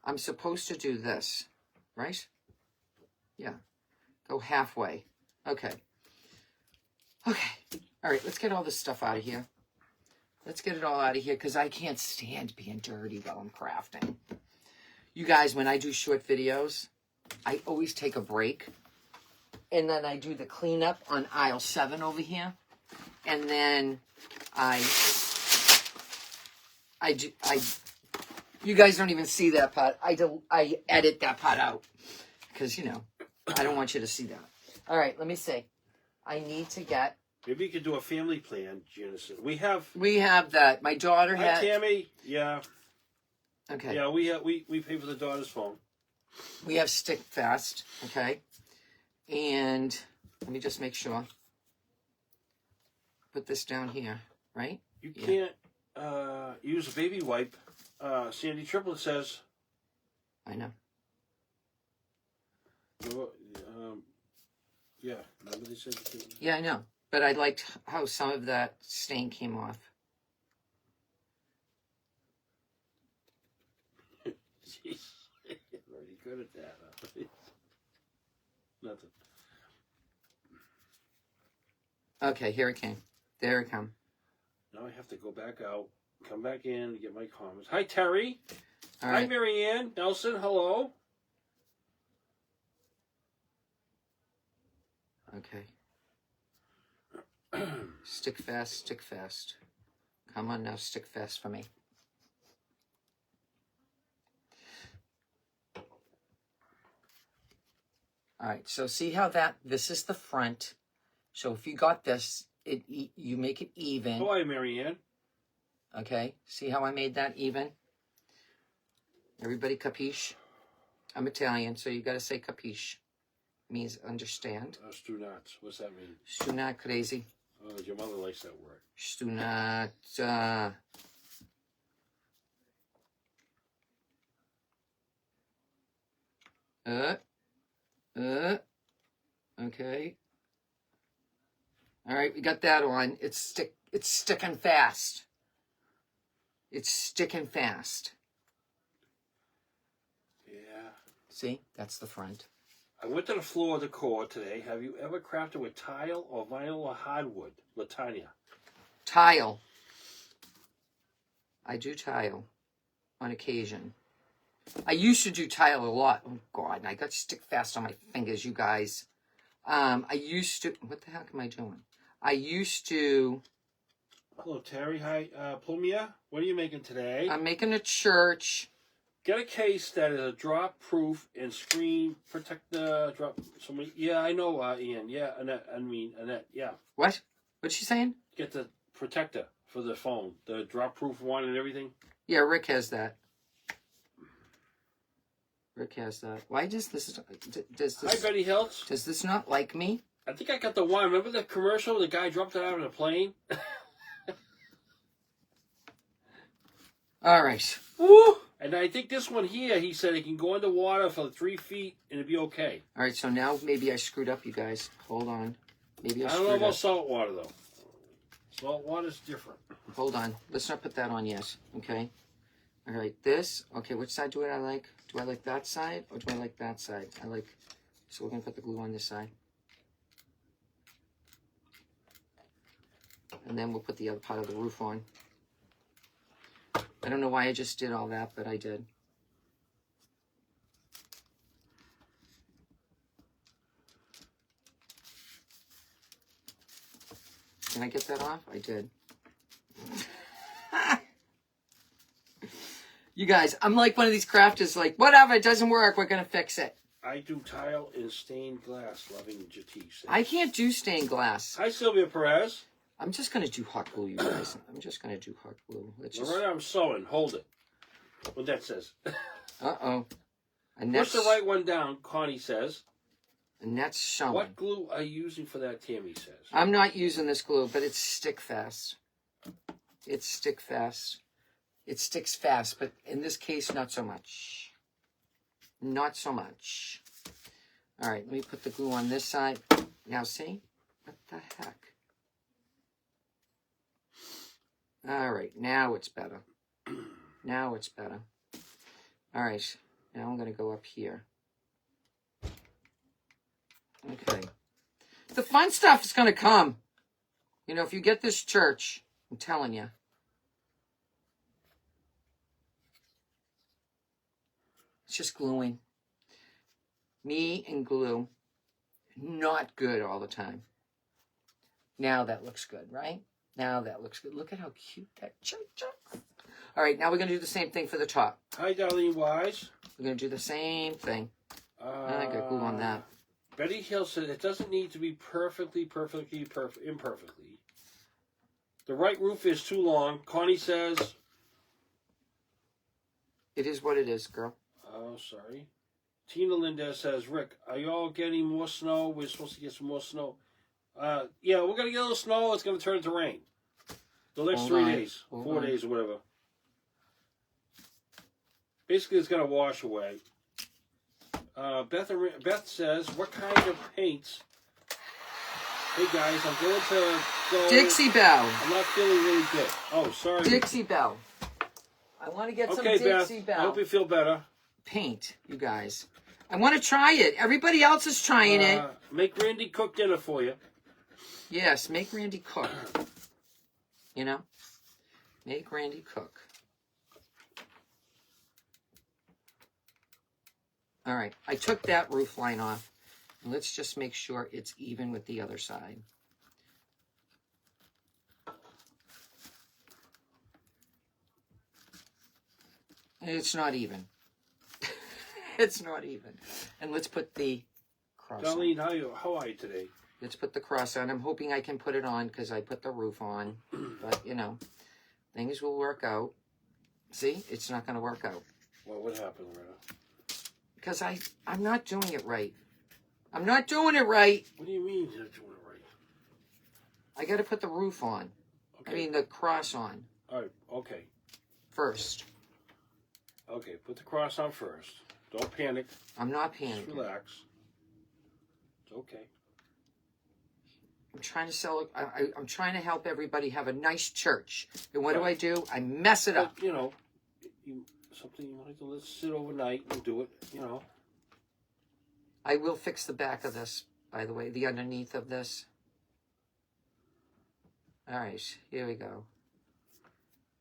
I'm supposed to do this, right? Yeah, go halfway. Okay. Okay. All right, let's get all this stuff out of here. Let's get it all out of here because I can't stand being dirty while I'm crafting. You guys, when I do short videos, I always take a break. And then I do the cleanup on aisle 7 over here. And then you guys don't even see that part. I edit that part out. Because, you know, I don't want you to see that. All right, let me see. I need to get... Maybe you could do a family plan, Jenison. We have that. My daughter Hi, had... Tammy. Yeah. Okay. Yeah, we pay for the daughter's phone. We have Stick Fast, okay? And let me just make sure. Put this down here, right? You can't use a baby wipe. Sandy Triplet says. I know. Yeah, remember they said you couldn't. Yeah, I know. But I liked how some of that stain came off. Jeez. Already good at that. Huh? Nothing. Okay, here it came. There it come. Now I have to go back out, come back in, and get my comments. Hi, Terry. All Hi, right. Marianne. Nelson, hello. Okay. Stick fast, stick fast. Come on now, stick fast for me. All right, so see how this is the front. So if you got this, you make it even. Hi, Marianne. Okay, see how I made that even? Everybody capiche? I'm Italian, so you got to say capiche. Means understand. Stu not. What's that mean? Stu not crazy. Oh, your mother likes that word. Stu not. Okay. All right, we got that on. It's sticking fast. It's sticking fast. Yeah. See, that's the front. I went to the floor decor today. Have you ever crafted with tile or vinyl or hardwood? Latanya. Tile. I do tile on occasion. I used to do tile a lot. Oh, God, I got stick fast on my fingers, you guys. I used to... What the heck am I doing? I used to... Hello, Terry. Hi, Plumia. What are you making today? I'm making a church. Get a case that is a drop-proof and screen protector. Yeah, I know, Ian. Yeah, Annette. Yeah. What? What's she saying? Get the protector for the phone, the drop-proof one and everything. Yeah, Rick has that. Rick has that. Why does this... Hi, Betty Hiltz. Does this not like me? I think I got the one. Remember the commercial? The guy dropped it out on a plane? All right. Woo! And I think this one here, he said it can go underwater for 3 feet and it'd be okay. All right, so now maybe I screwed up, you guys. Hold on. Maybe I don't know screwed about up. salt water, though. Salt water's different. Hold on. Let's not put that on yet, okay? All right, this. Okay, which side do I like? Do I like that side or do I like that side? So we're going to put the glue on this side. And then we'll put the other part of the roof on. I don't know why I just did all that, but I did. Can I get that off? I did. You guys, I'm like one of these crafters, like, whatever, it doesn't work, we're going to fix it. I do tile and stained glass. Loving Jati says. I can't do stained glass. Hi, Sylvia Perez. I'm just going to do hot glue, you guys. I'm just going to do hot glue. Let's just... Loretta, I'm sewing. Hold it. What that says. Uh-oh. And Push that's the right one down, Connie says. And that's showing. What glue are you using for that, Tammy says? I'm not using this glue, but it's stick fast. It's stick fast. It sticks fast, but in this case, not so much. Not so much. All right, let me put the glue on this side. Now see? What the heck? All right, now it's better. Now it's better. All right, now I'm going to go up here. Okay. The fun stuff is going to come. You know, if you get this church, I'm telling you. It's just gluing. Me and glue. Not good all the time. Now that looks good, right? Now that looks good. Look at how cute that church is. All right, now we're going to do the same thing for the top. Hi, Darlene Wise. We're going to do the same thing. I got glue on that. Betty Hill said it doesn't need to be imperfectly. The right roof is too long. Connie says... It is what it is, girl. Oh, sorry. Tina Linda says, Rick, are you all getting more snow? We're supposed to get some more snow. Yeah, we're going to get a little snow. It's going to turn into rain. The next 3 days. 4 days or whatever. Basically, it's going to wash away. Beth says, what kind of paints? Hey, guys, I'm going to go... Dixie Belle. I'm not feeling really good. Oh, sorry. Dixie Belle. I want to get some Okay, Dixie Beth, Belle. I hope you feel better. Paint, you guys. I want to try it. Everybody else is trying it. Make Randy cook dinner for you. Yes, make Randy cook. You know? Make Randy cook. All right, I took that roof line off. Let's just make sure it's even with the other side. It's not even. It's not even. And let's put the cross Darlene, on. how are you today? Let's put the cross on. I'm hoping I can put it on because I put the roof on. But, you know, things will work out. See? It's not going to work out. Well, what happened, Loretta? Because I'm not doing it right. I'm not doing it right. What do you mean you're not doing it right? I got to put the roof on. Okay. I mean, the cross on All right, okay. first. Okay, put the cross on first. Don't panic. I'm not Just panicking. relax. It's okay. I'm trying to sell. I'm trying to help everybody have a nice church. And what do? I mess it up. But, you know, something you want to do, let's sit overnight and do it, you know. I will fix the back of this, by the way, the underneath of this. All right, here we go.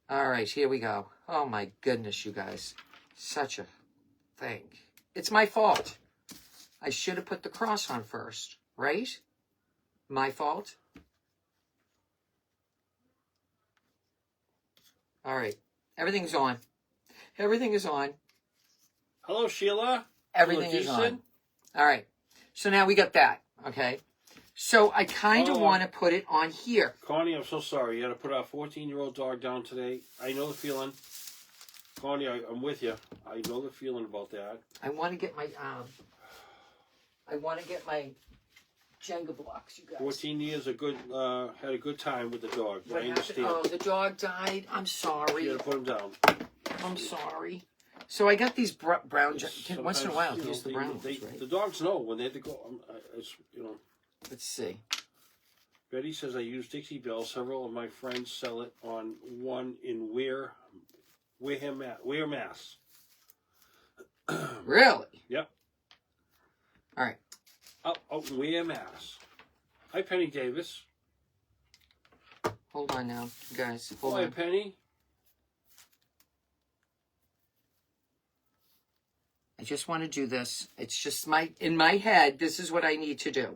All right, here we go. Oh, my goodness, you guys. Such a thing. It's my fault. I should have put the cross on first, right? My fault. All right, everything's on. Everything is on. Hello, Sheila. Everything is on. All right, so now we got that, okay? So I kind of want to put it on here. Connie, I'm so sorry. You had to put our 14-year-old dog down today. I know the feeling. Connie, I'm with you. I know the feeling about that. I want to get my Jenga blocks, you guys. 14 years had a good time with the dog. What I happened? understand. Oh, the dog died. I'm sorry. You had to put him down. I'm sorry. So I got these brown. Once in a Sometimes, while, you know, use the brown ones, right? The dogs know when they have to go. It's, you know. Let's see. Betty says I use Dixie Belle. Several of my friends sell it on one in Wareham, Mass. Really? Yep. All right. Out in Wareham, Mass. Hi, Penny Davis. Hold on now, you guys. Hold Hi, on. Penny. I just want to do this. It's just in my head, this is what I need to do.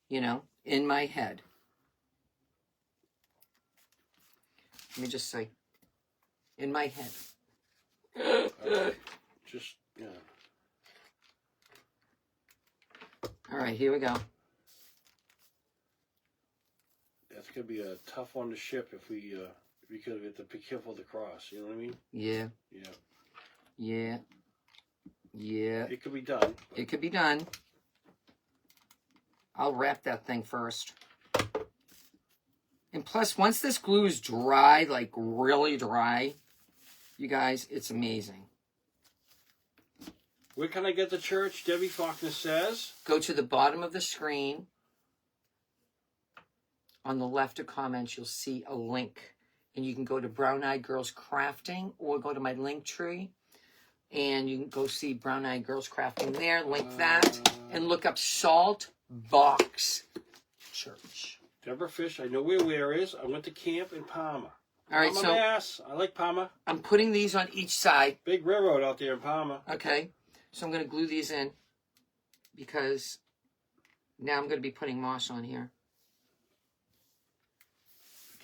You know, in my head. Let me just say, in my head. Just, yeah. All right, here we go. That's gonna be a tough one to ship if we because we have to be careful of the cross. You know what I mean? Yeah. Yeah. Yeah. Yeah. It could be done. It could be done. I'll wrap that thing first. And plus, once this glue is dry, like really dry, you guys, it's amazing. Where can I get the church? Debbie Faulkner says. Go to the bottom of the screen. On the left of comments, you'll see a link. And you can go to Brown Eyed Girls Crafting or go to my link tree. And you can go see Brown Eyed Girls Crafting there. Link that. And look up Salt Box Church. Deborah Fish, I know where is. I went to camp in Palmer. All right, Palmer, so Mass. I like Palmer. I'm putting these on each side. Big railroad out there in Palmer. Okay. So I'm going to glue these in because now I'm going to be putting moss on here.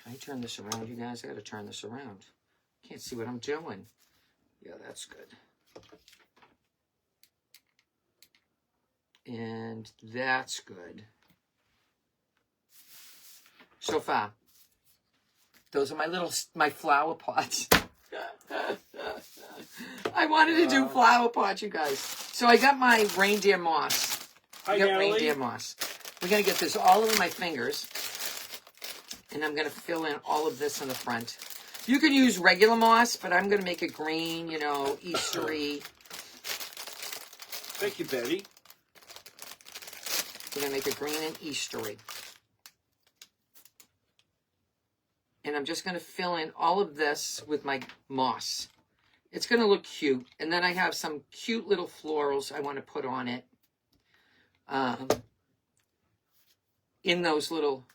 Can I turn this around, you guys? I got to turn this around. Can't see what I'm doing. Yeah, that's good. And that's good. So far, those are my flower pots. I wanted to do flower pots, you guys. So I got my reindeer moss. Hi, I got Natalie. reindeer moss. We're going to get this all over my fingers. And I'm going to fill in all of this in the front. You can use regular moss, but I'm going to make it green, you know, Eastery. Thank you, Betty. We're going to make it green and Eastery. And I'm just going to fill in all of this with my moss. It's going to look cute. And then I have some cute little florals I want to put on it. In those little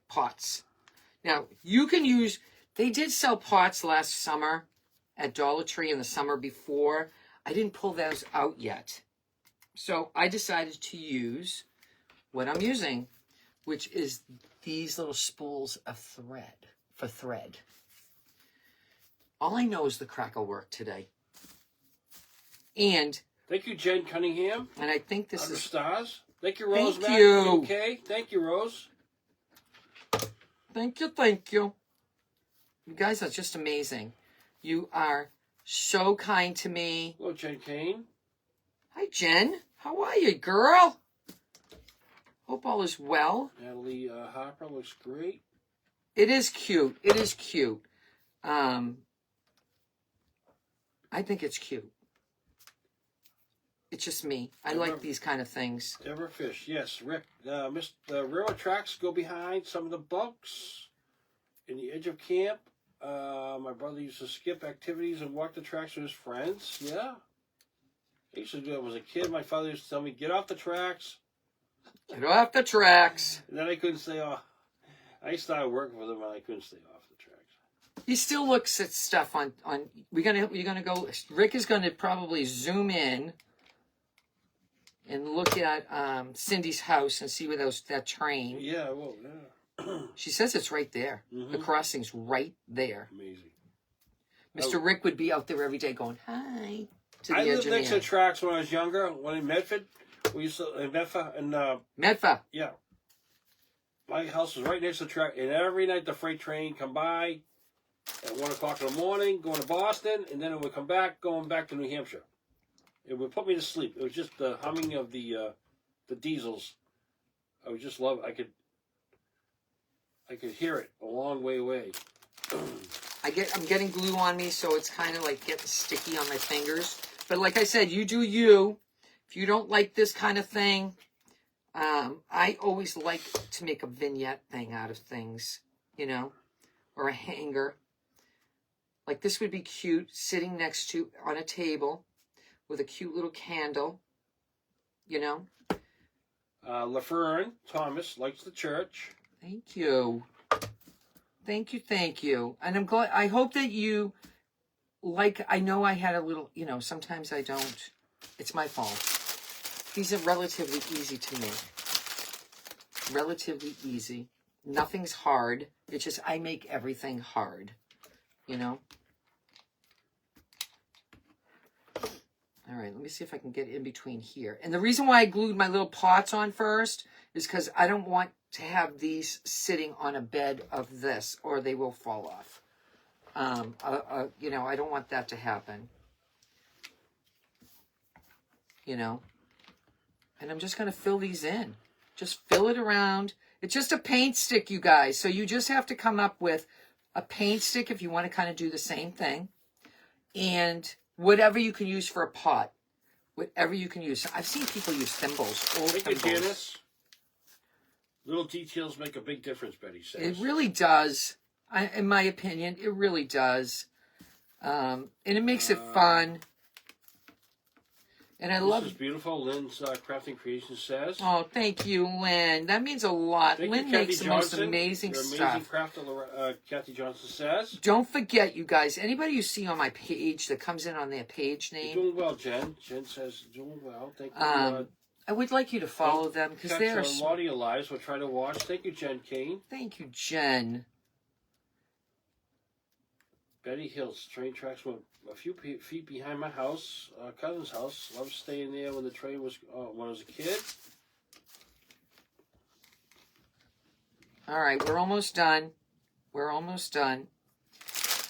pots. Now, you can use, they did sell pots last summer at Dollar Tree in the summer before. I didn't pull those out yet. So I decided to use what I'm using, which is these little spools of thread. All I know is the crack will work today. And Thank you, Jen Cunningham. I think this Under is... stars. Thank you, Rose. Thank Mac. you. Okay. Thank you, Rose. Thank you. You guys are just amazing. You are so kind to me. Hello, Jen Kane. Hi, Jen. How are you, girl? Hope all is well. Natalie Harper looks great. It is cute. It is cute. I think it's cute. It's just me. I like these kind of things. Deborah Fish, yes. Rick, the railroad tracks go behind some of the bunks in the edge of camp. My brother used to skip activities and walk the tracks with his friends. Yeah. I used to do it as a kid. My father used to tell me, get off the tracks. Get off the tracks. And then I couldn't stay off. I started working with him and I couldn't stay off the tracks. He still looks at stuff on you're gonna go, Rick is gonna probably zoom in and look at Cindy's house and see where that train. Yeah, well, yeah. She says it's right there. Mhm. The crossing's right there. Amazing. Mr. Rick would be out there every day going, hi, to the I edge lived of next to the the tracks when I was younger. When in Medford, we used to in Medford, and Medfa. yeah, my house was right next to the track. And every night the freight train come by at 1 o'clock in the morning, going to Boston, and then it would come back, going back to New Hampshire. It would put me to sleep. It was just the humming of the diesels. I would just love. I could hear it a long way away. I'm getting glue on me, so it's kind of like getting sticky on my fingers. But like I said, you do you. If you don't like this kind of thing, I always like to make a vignette thing out of things, you know, or a hanger. Like this would be cute sitting next to on a table with a cute little candle, you know. LaFern Thomas likes the church. Thank you. Thank you. And I'm glad, I hope that you like, I know I had a little, you know, sometimes I don't. It's my fault. These are relatively easy to make. Relatively easy. Nothing's hard. It's just I make everything hard, you know. All right, let me see if I can get in between here. And the reason why I glued my little pots on first is because I don't want to have these sitting on a bed of this, or they will fall off. You know, I don't want that to happen. You know, and I'm just going to fill these in. Just fill it around. It's just a paint stick, you guys. So you just have to come up with a paint stick if you want to kind of do the same thing. And whatever you can use for a pot. Whatever you can use. I've seen people use thimbles. Old Thank you, thimbles. Janice. Little details make a big difference, Betty says. It really does. In my opinion, it really does. And it makes it fun. And I love... This is beautiful. Lynn's Crafting Creation says. Oh, thank you, Lynn. That means a lot. Thank Lynn you, makes Kathy the most Johnson. amazing Your stuff. amazing crafter, Kathy Johnson says. Don't forget, you guys, anybody you see on my page that comes in on their page You're name, doing well, Jen. Jen says, doing well. Thank you. I would like you to follow them because Catch they are... a lot of your lives. We'll try to watch. Thank you, Jen Kane. Thank you, Jen. Betty Hills. Train tracks went a few feet behind my house, cousin's house. Loved staying there when the train was when I was a kid. All right, we're almost done. We're almost done.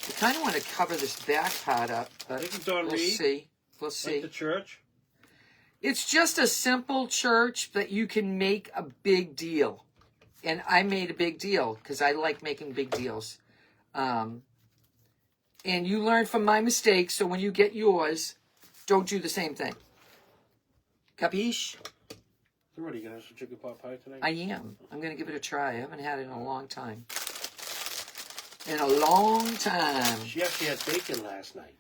I kind of want to cover this back part up, but Thank you, Don we'll Reed. see. We'll see. Like the church. It's just a simple church that you can make a big deal. And I made a big deal because I like making big deals. And you learn from my mistakes, so when you get yours, don't do the same thing. Capiche? So what, are you going to have some chicken pot pie tonight? I am. I'm going to give it a try. I haven't had it in a long time. In a long time. She actually had bacon last night.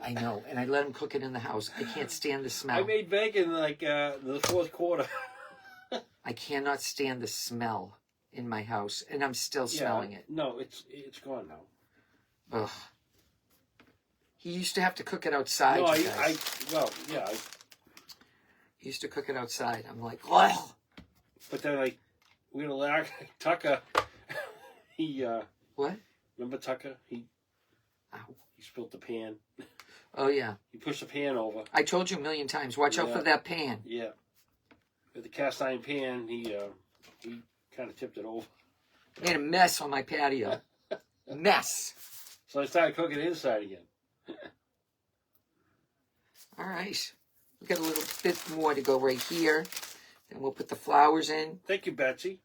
I know, and I let him cook it in the house. I can't stand the smell. I made bacon like the fourth quarter. I cannot stand the smell in my house, and I'm still smelling it. No, it's gone now. Ugh. He used to have to cook it outside. No, you guys. He used to cook it outside. I'm like, well. But then we had a lag. Tucker, he What? remember Tucker? He Ow. spilled the pan. Oh yeah. He pushed the pan over. I told you a million times. Watch out Yeah. for that pan. Yeah. With the cast iron pan, he kind of tipped it over. Made a mess on my patio. Mess. So I started cooking inside again. All right. We got a little bit more to go right here. Then we'll put the flowers in. Thank you, Betsy.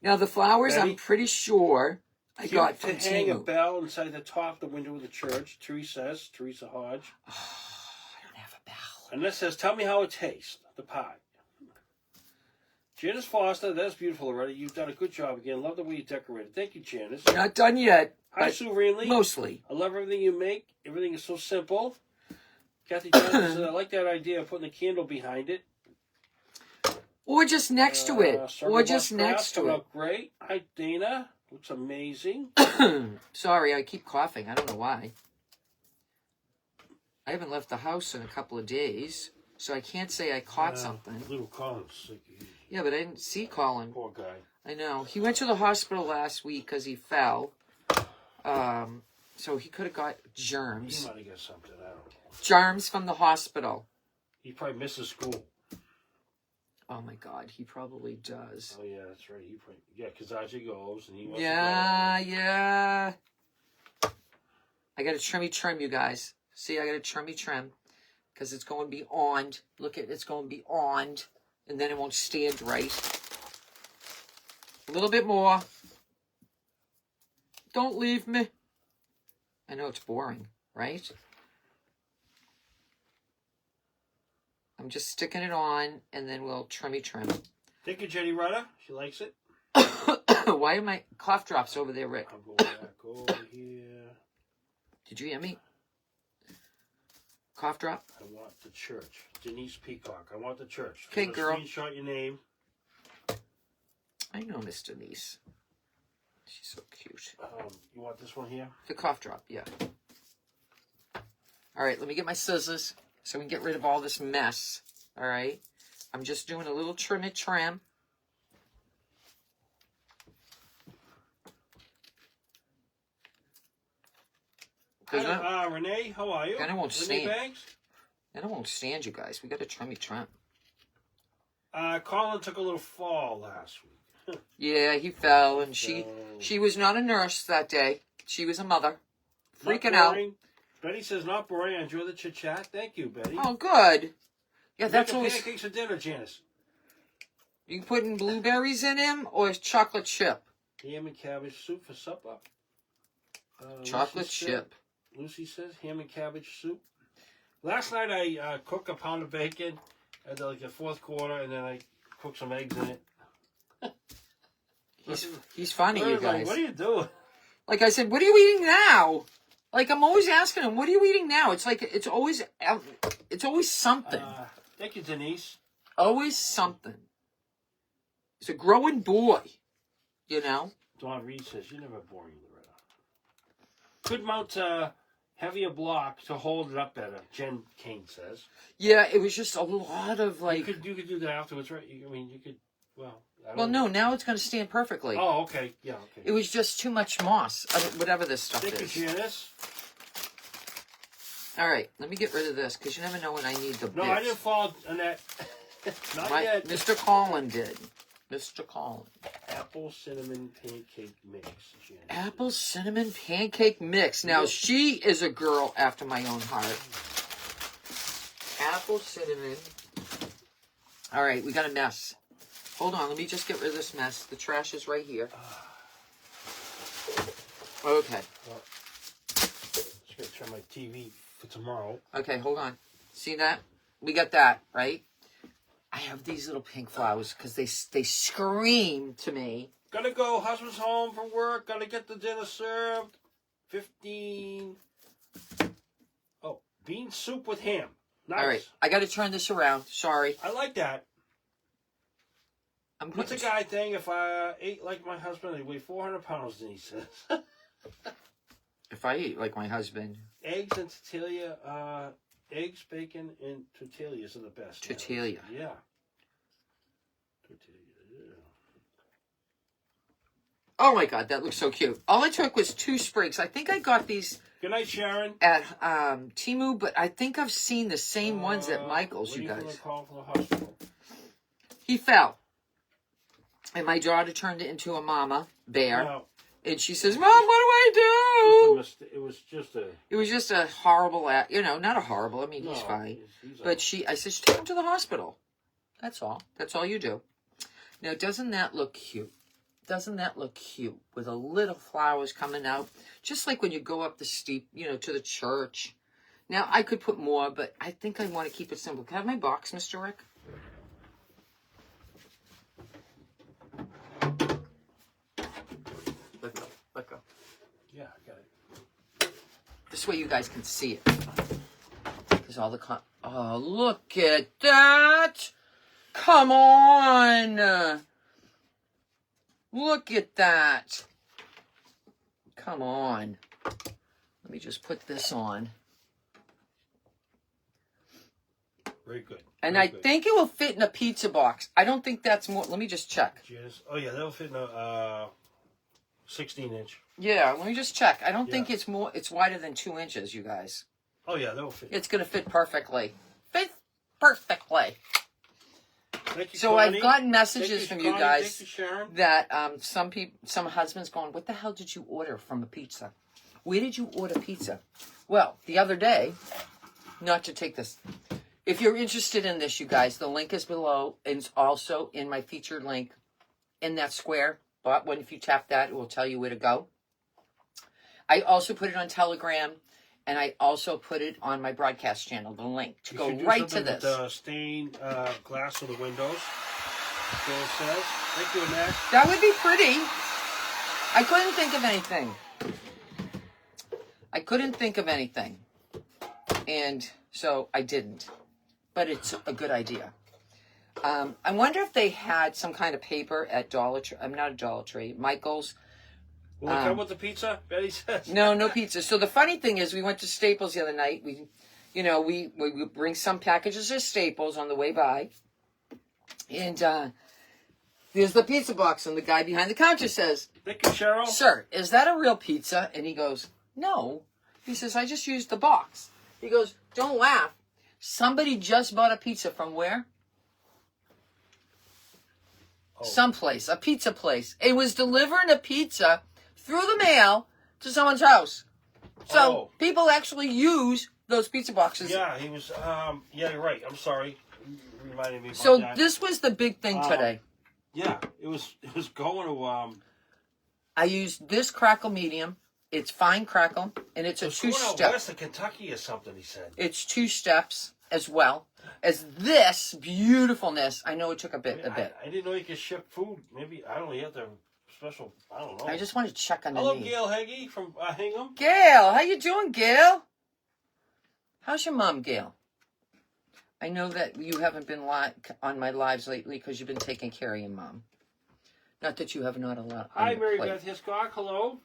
Now the flowers, Betty? I'm pretty sure I got to from hang a Timu. bell inside the top of the window of the church. Teresa Hodge. Oh, I don't have a bell. And this says, tell me how it tastes, the pie. Janice Foster, that's beautiful already. You've done a good job again. Love the way you decorated. Thank you, Janice. Not done yet. Hi, but Sue Reenley. mostly. I love everything you make. Everything is so simple. Kathy Johnson says, I like that idea of putting a candle behind it. Or just next to it. Circle Or Bus just Crafts next to coming it. out great. Hi, Dana. Looks amazing. Sorry, I keep coughing. I don't know why. I haven't left the house in a couple of days, so I can't say I caught something. Little Colin's sick. Yeah, but I didn't see Colin. Poor guy. I know. He went to the hospital last week because he fell. So he could have got He germs. might have got something. I don't know. Germs from the hospital. He probably misses school. Oh my God, he probably does. Oh, yeah, that's right. Because Aji goes and he wants Yeah, yeah. I got to trim, you guys. See, I got to trim. Because it's going beyond. Look at it's going beyond. And then it won't stand right. A little bit more. Don't leave me. I know it's boring, right? I'm just sticking it on, and then we'll trim. Thank you, Jenny Rudder. She likes it. Why are my cough drops over there, Rick? I'll go back over here. Did you hear me? Cough drop? I want the church. Denise Peacock. I want the church. Okay, I'm gonna girl. Screenshot your name. I know Miss Denise. She's so cute. You want this one here? The cough drop, yeah. All right, let me get my scissors so we can get rid of all this mess. All right? I'm just doing a little trim. Renee, how are you? Then I won't Renee stand. Banks? I don't stand you guys. We got to trim your trim. Colin took a little fall last week. Yeah, he fell, and she was not a nurse that day. She was a mother. Freaking out. Betty says, not boring. I enjoy the chit-chat. Thank you, Betty. Oh, good. Yeah, that's Making always... pancakes for dinner, Janice. You putting blueberries in him or chocolate chip? Ham and cabbage soup for supper. Chocolate chip. Lucy says, ham and cabbage soup. Last night I cooked a pound of bacon at like the fourth quarter, and then I cooked some eggs in it. He's funny, you guys. What are you doing? Like I said, what are you eating now? Like I'm always asking him, what are you eating now? It's like it's always something. Thank you, Denise. Always something. He's a growing boy, you know. Dawn Reed says, you're never boring, Loretta. Could mount a heavier block to hold it up better, Jen Kane says. Yeah, it was just a lot of like... You could do that afterwards, right? I mean, you could, well... no, now it's going to stand perfectly. Oh, okay. Yeah, okay. It was just too much moss, whatever this stuff Thank is. you, Janice. All right, let me get rid of this, because you never know when I need the No, bits. I didn't fall on that. Not yet. Mr. Collin did. Mr. Collin. Apple cinnamon pancake mix, Janice. Apple cinnamon pancake mix. Now, she is a girl after my own heart. Apple cinnamon. All right, we got a mess. Hold on, let me just get rid of this mess. The trash is right here. Okay. Well, just going to turn my TV for tomorrow. Okay, hold on. See that? We got that, right? I have these little pink flowers because they scream to me. Gotta go. Husband's home from work. Gotta get the dinner served. 15. Oh, bean soup with ham. Nice. All right, I got to turn this around. Sorry. I like that. I'm What's a guy thing? If I ate like my husband, I'd weigh 400 pounds, Denise says. If I eat like my husband. Eggs and tortilla. Eggs, bacon, and tortillas are the best. Tortilla. Yeah. Tortilla, yeah. Oh my God, that looks so cute. All it took was 2 sprigs. I think I got these Good night, Sharon. at Temu, but I think I've seen the same ones at Michael's, you waiting for guys. the call from the hospital. He fell. And my daughter turned it into a mama bear. No, And she says, Mom, what do I do? it was just a... It was just a horrible, not a horrible. I mean, he's fine. But I said, take him to the hospital. That's all. That's all you do. Now, doesn't that look cute? Doesn't that look cute? With a little flowers coming out. Just like when you go up the steep, to the church. Now, I could put more, but I think I want to keep it simple. Can I have my box, Mr. Rick? Let go. Yeah, I got it. This way you guys can see it. Because all the oh, look at that! Come on! Look at that! Come on. Let me just put this on. Very good. And Very I good. think it will fit in a pizza box. I don't think that's more. Let me just check. Cheers. Oh, yeah, that'll fit in a 16-inch. Yeah, let me just check. I don't think Yeah. it's wider than 2 inches, you guys. Oh, yeah, that'll fit. It's going to fit perfectly. Fit perfectly. Thank you, So Connie. I've gotten messages from you Connie. guys Thank you, Sharon. that some husbands going, what the hell did you order from a pizza? Where did you order pizza? Well, the other day, not to take this. If you're interested in this, you guys, the link is below, and it's also in my featured link in that square. But if you tap that, it will tell you where to go. I also put it on Telegram, and I also put it on my broadcast channel, the link, to You go should do right to something this. with stained glass of the windows. So it says. Thank you, Annette. That would be pretty. I couldn't think of anything. And so I didn't. But it's a good idea. I wonder if they had some kind of paper at Dollar Tree. I'm not a Dollar Tree. Michael's. Will it come with the pizza? Betty says. No pizza. So the funny thing is, we went to Staples the other night. We bring some packages of Staples on the way by. And there's the pizza box. And the guy behind the counter says, Thank you, Cheryl. Sir, is that a real pizza? And he goes, no. He says, I just used the box. He goes, don't laugh. Somebody just bought a pizza from where? Oh. Someplace, a pizza place. It was delivering a pizza through the mail to someone's house. So people actually use those pizza boxes. Yeah, he was. Yeah, you're right. I'm sorry. You reminded me about So that. this was the big thing today. Yeah, it was going to. I used this crackle medium. It's fine crackle, and it's a two-step. West of Kentucky or something. He said it's 2 steps as well as this beautifulness. I know it took a bit. I didn't know you could ship food. Maybe I don't know. You have to special. I don't know. I just want to check underneath. Hello, Gail Heggie from Hingham. Gail, how you doing, Gail? How's your mom, Gail? I know that you haven't been on my lives lately because you've been taking care of your mom. Not that you have not a lot. Hi, Mary Beth Hiscock. Hello.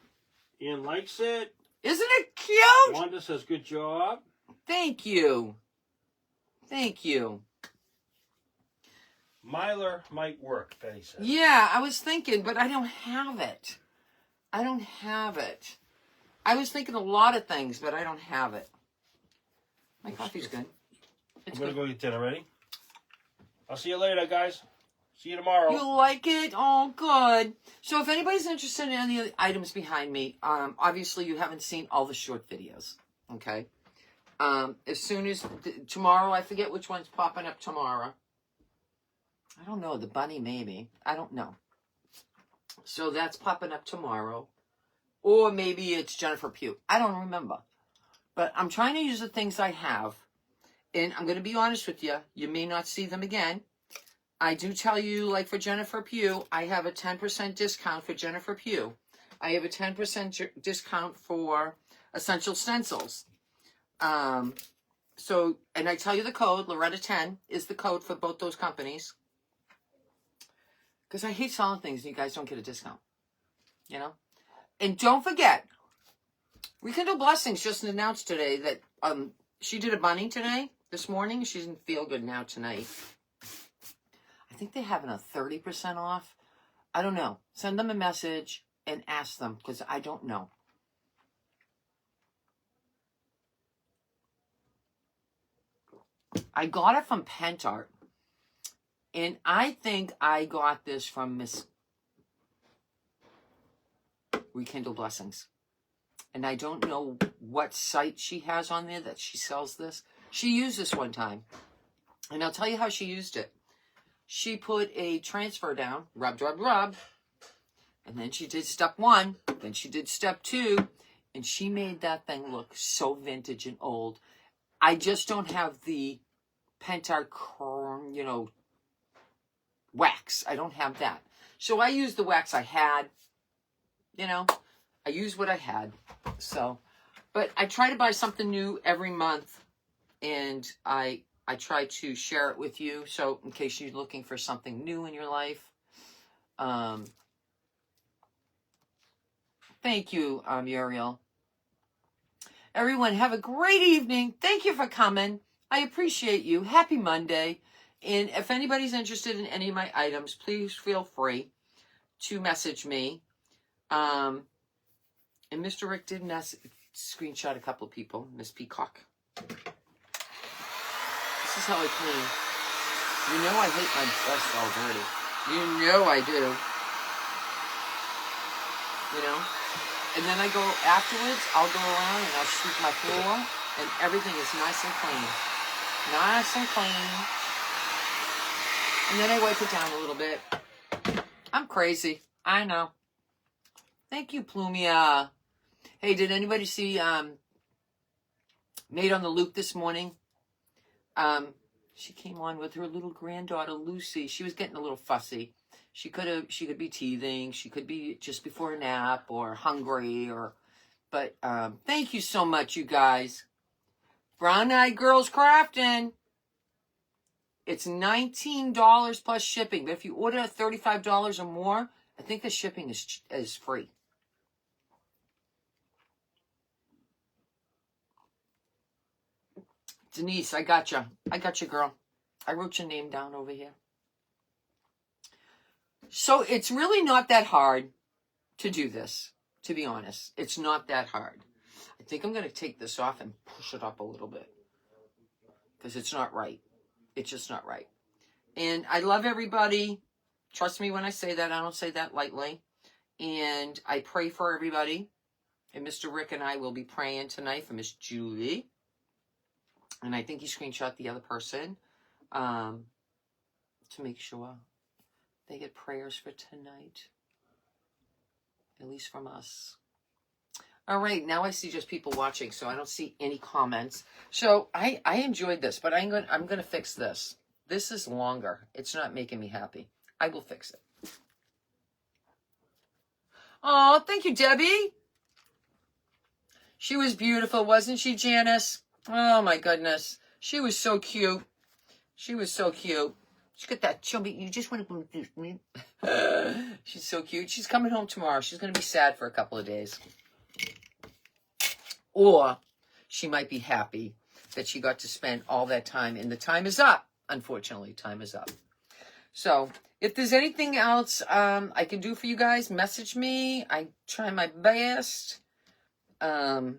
Ian likes it. Isn't it cute? Wanda says good job. Thank you. Thank you. Myler might work, Betty said. Yeah, I was thinking, but I don't have it. I don't have it. I was thinking a lot of things, but I don't have it. My coffee's good. I'm going to go get dinner. Ready? I'll see you later, guys. See you tomorrow. You like it? Oh, good. So if anybody's interested in any of the items behind me, obviously you haven't seen all the short videos, okay? As soon as tomorrow, I forget which one's popping up tomorrow. I don't know, the bunny maybe. I don't know. So that's popping up tomorrow. Or maybe it's Jennifer Pugh. I don't remember. But I'm trying to use the things I have. And I'm going to be honest with you. You may not see them again. I do tell you, like for Jennifer Pugh, I have a 10% discount for Jennifer Pugh. I have a 10% discount for Essential Stencils. So, and I tell you the code, Loretta10 is the code for both those companies. Because I hate selling things and you guys don't get a discount. You know? And don't forget, Rekindle Blessings just announced today that she did a bunny today, this morning. She didn't feel good now tonight. I think they're having a 30% off. I don't know. Send them a message and ask them because I don't know. I got it from Pentart. And I think I got this from Miss Rekindle Blessings. And I don't know what site she has on there that she sells this. She used this one time. And I'll tell you how she used it. She put a transfer down, rub, rub, rub. And then she did step 1. Then she did step 2. And she made that thing look so vintage and old. I just don't have the Pentart, wax. I don't have that. So I used the wax I had. I used what I had. So, but I try to buy something new every month. And I try to share it with you. So in case you're looking for something new in your life. Thank you, Muriel. Everyone, have a great evening. Thank you for coming. I appreciate you. Happy Monday. And if anybody's interested in any of my items, please feel free to message me. And Mr. Rick did screenshot a couple of people. Miss Peacock. This is how I clean. You know I hate my desk all dirty. You know I do. And then I go afterwards, I'll go around and I'll sweep my floor and everything is nice and clean. Nice and clean. And then I wipe it down a little bit. I'm crazy. I know. Thank you, Plumia. Hey, did anybody see Made on the Loop this morning? She came on with her little granddaughter, Lucy. She was getting a little fussy. She could be teething. She could be just before a nap or hungry but thank you so much, you guys. Brown Eyed Girls Crafting. It's $19 plus shipping. But if you order $35 or more, I think the shipping is free. Denise, I got you. I got you, girl. I wrote your name down over here. So it's really not that hard to do this, to be honest. It's not that hard. I think I'm going to take this off and push it up a little bit. because it's not right. It's just not right. And I love everybody. Trust me when I say that. I don't say that lightly. And I pray for everybody. And Mr. Rick and I will be praying tonight for Miss Julie. And I think he screenshot the other person to make sure they get prayers for tonight. At least from us. All right, now I see just people watching, so I don't see any comments. So I enjoyed this, but I'm gonna fix this. This is longer. It's not making me happy. I will fix it. Oh, thank you, Debbie. She was beautiful, wasn't she, Janice? Oh my goodness, she was so cute. She was so cute. She got that chubby. You just want to do me. She's so cute. She's coming home tomorrow. She's gonna be sad for a couple of days. Or she might be happy that she got to spend all that time. And the time is up. Unfortunately, time is up. So if there's anything else I can do for you guys, message me. I try my best. And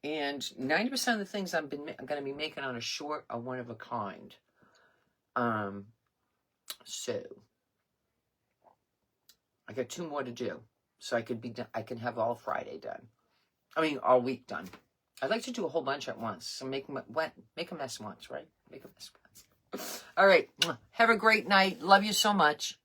90% of the things I'm going to be making on a short are one of a kind. So I got 2 more to do. So I can have all Friday done. I mean, all week done. I'd like to do a whole bunch at once. So make a mess once, right? Make a mess once. All right. Have a great night. Love you so much.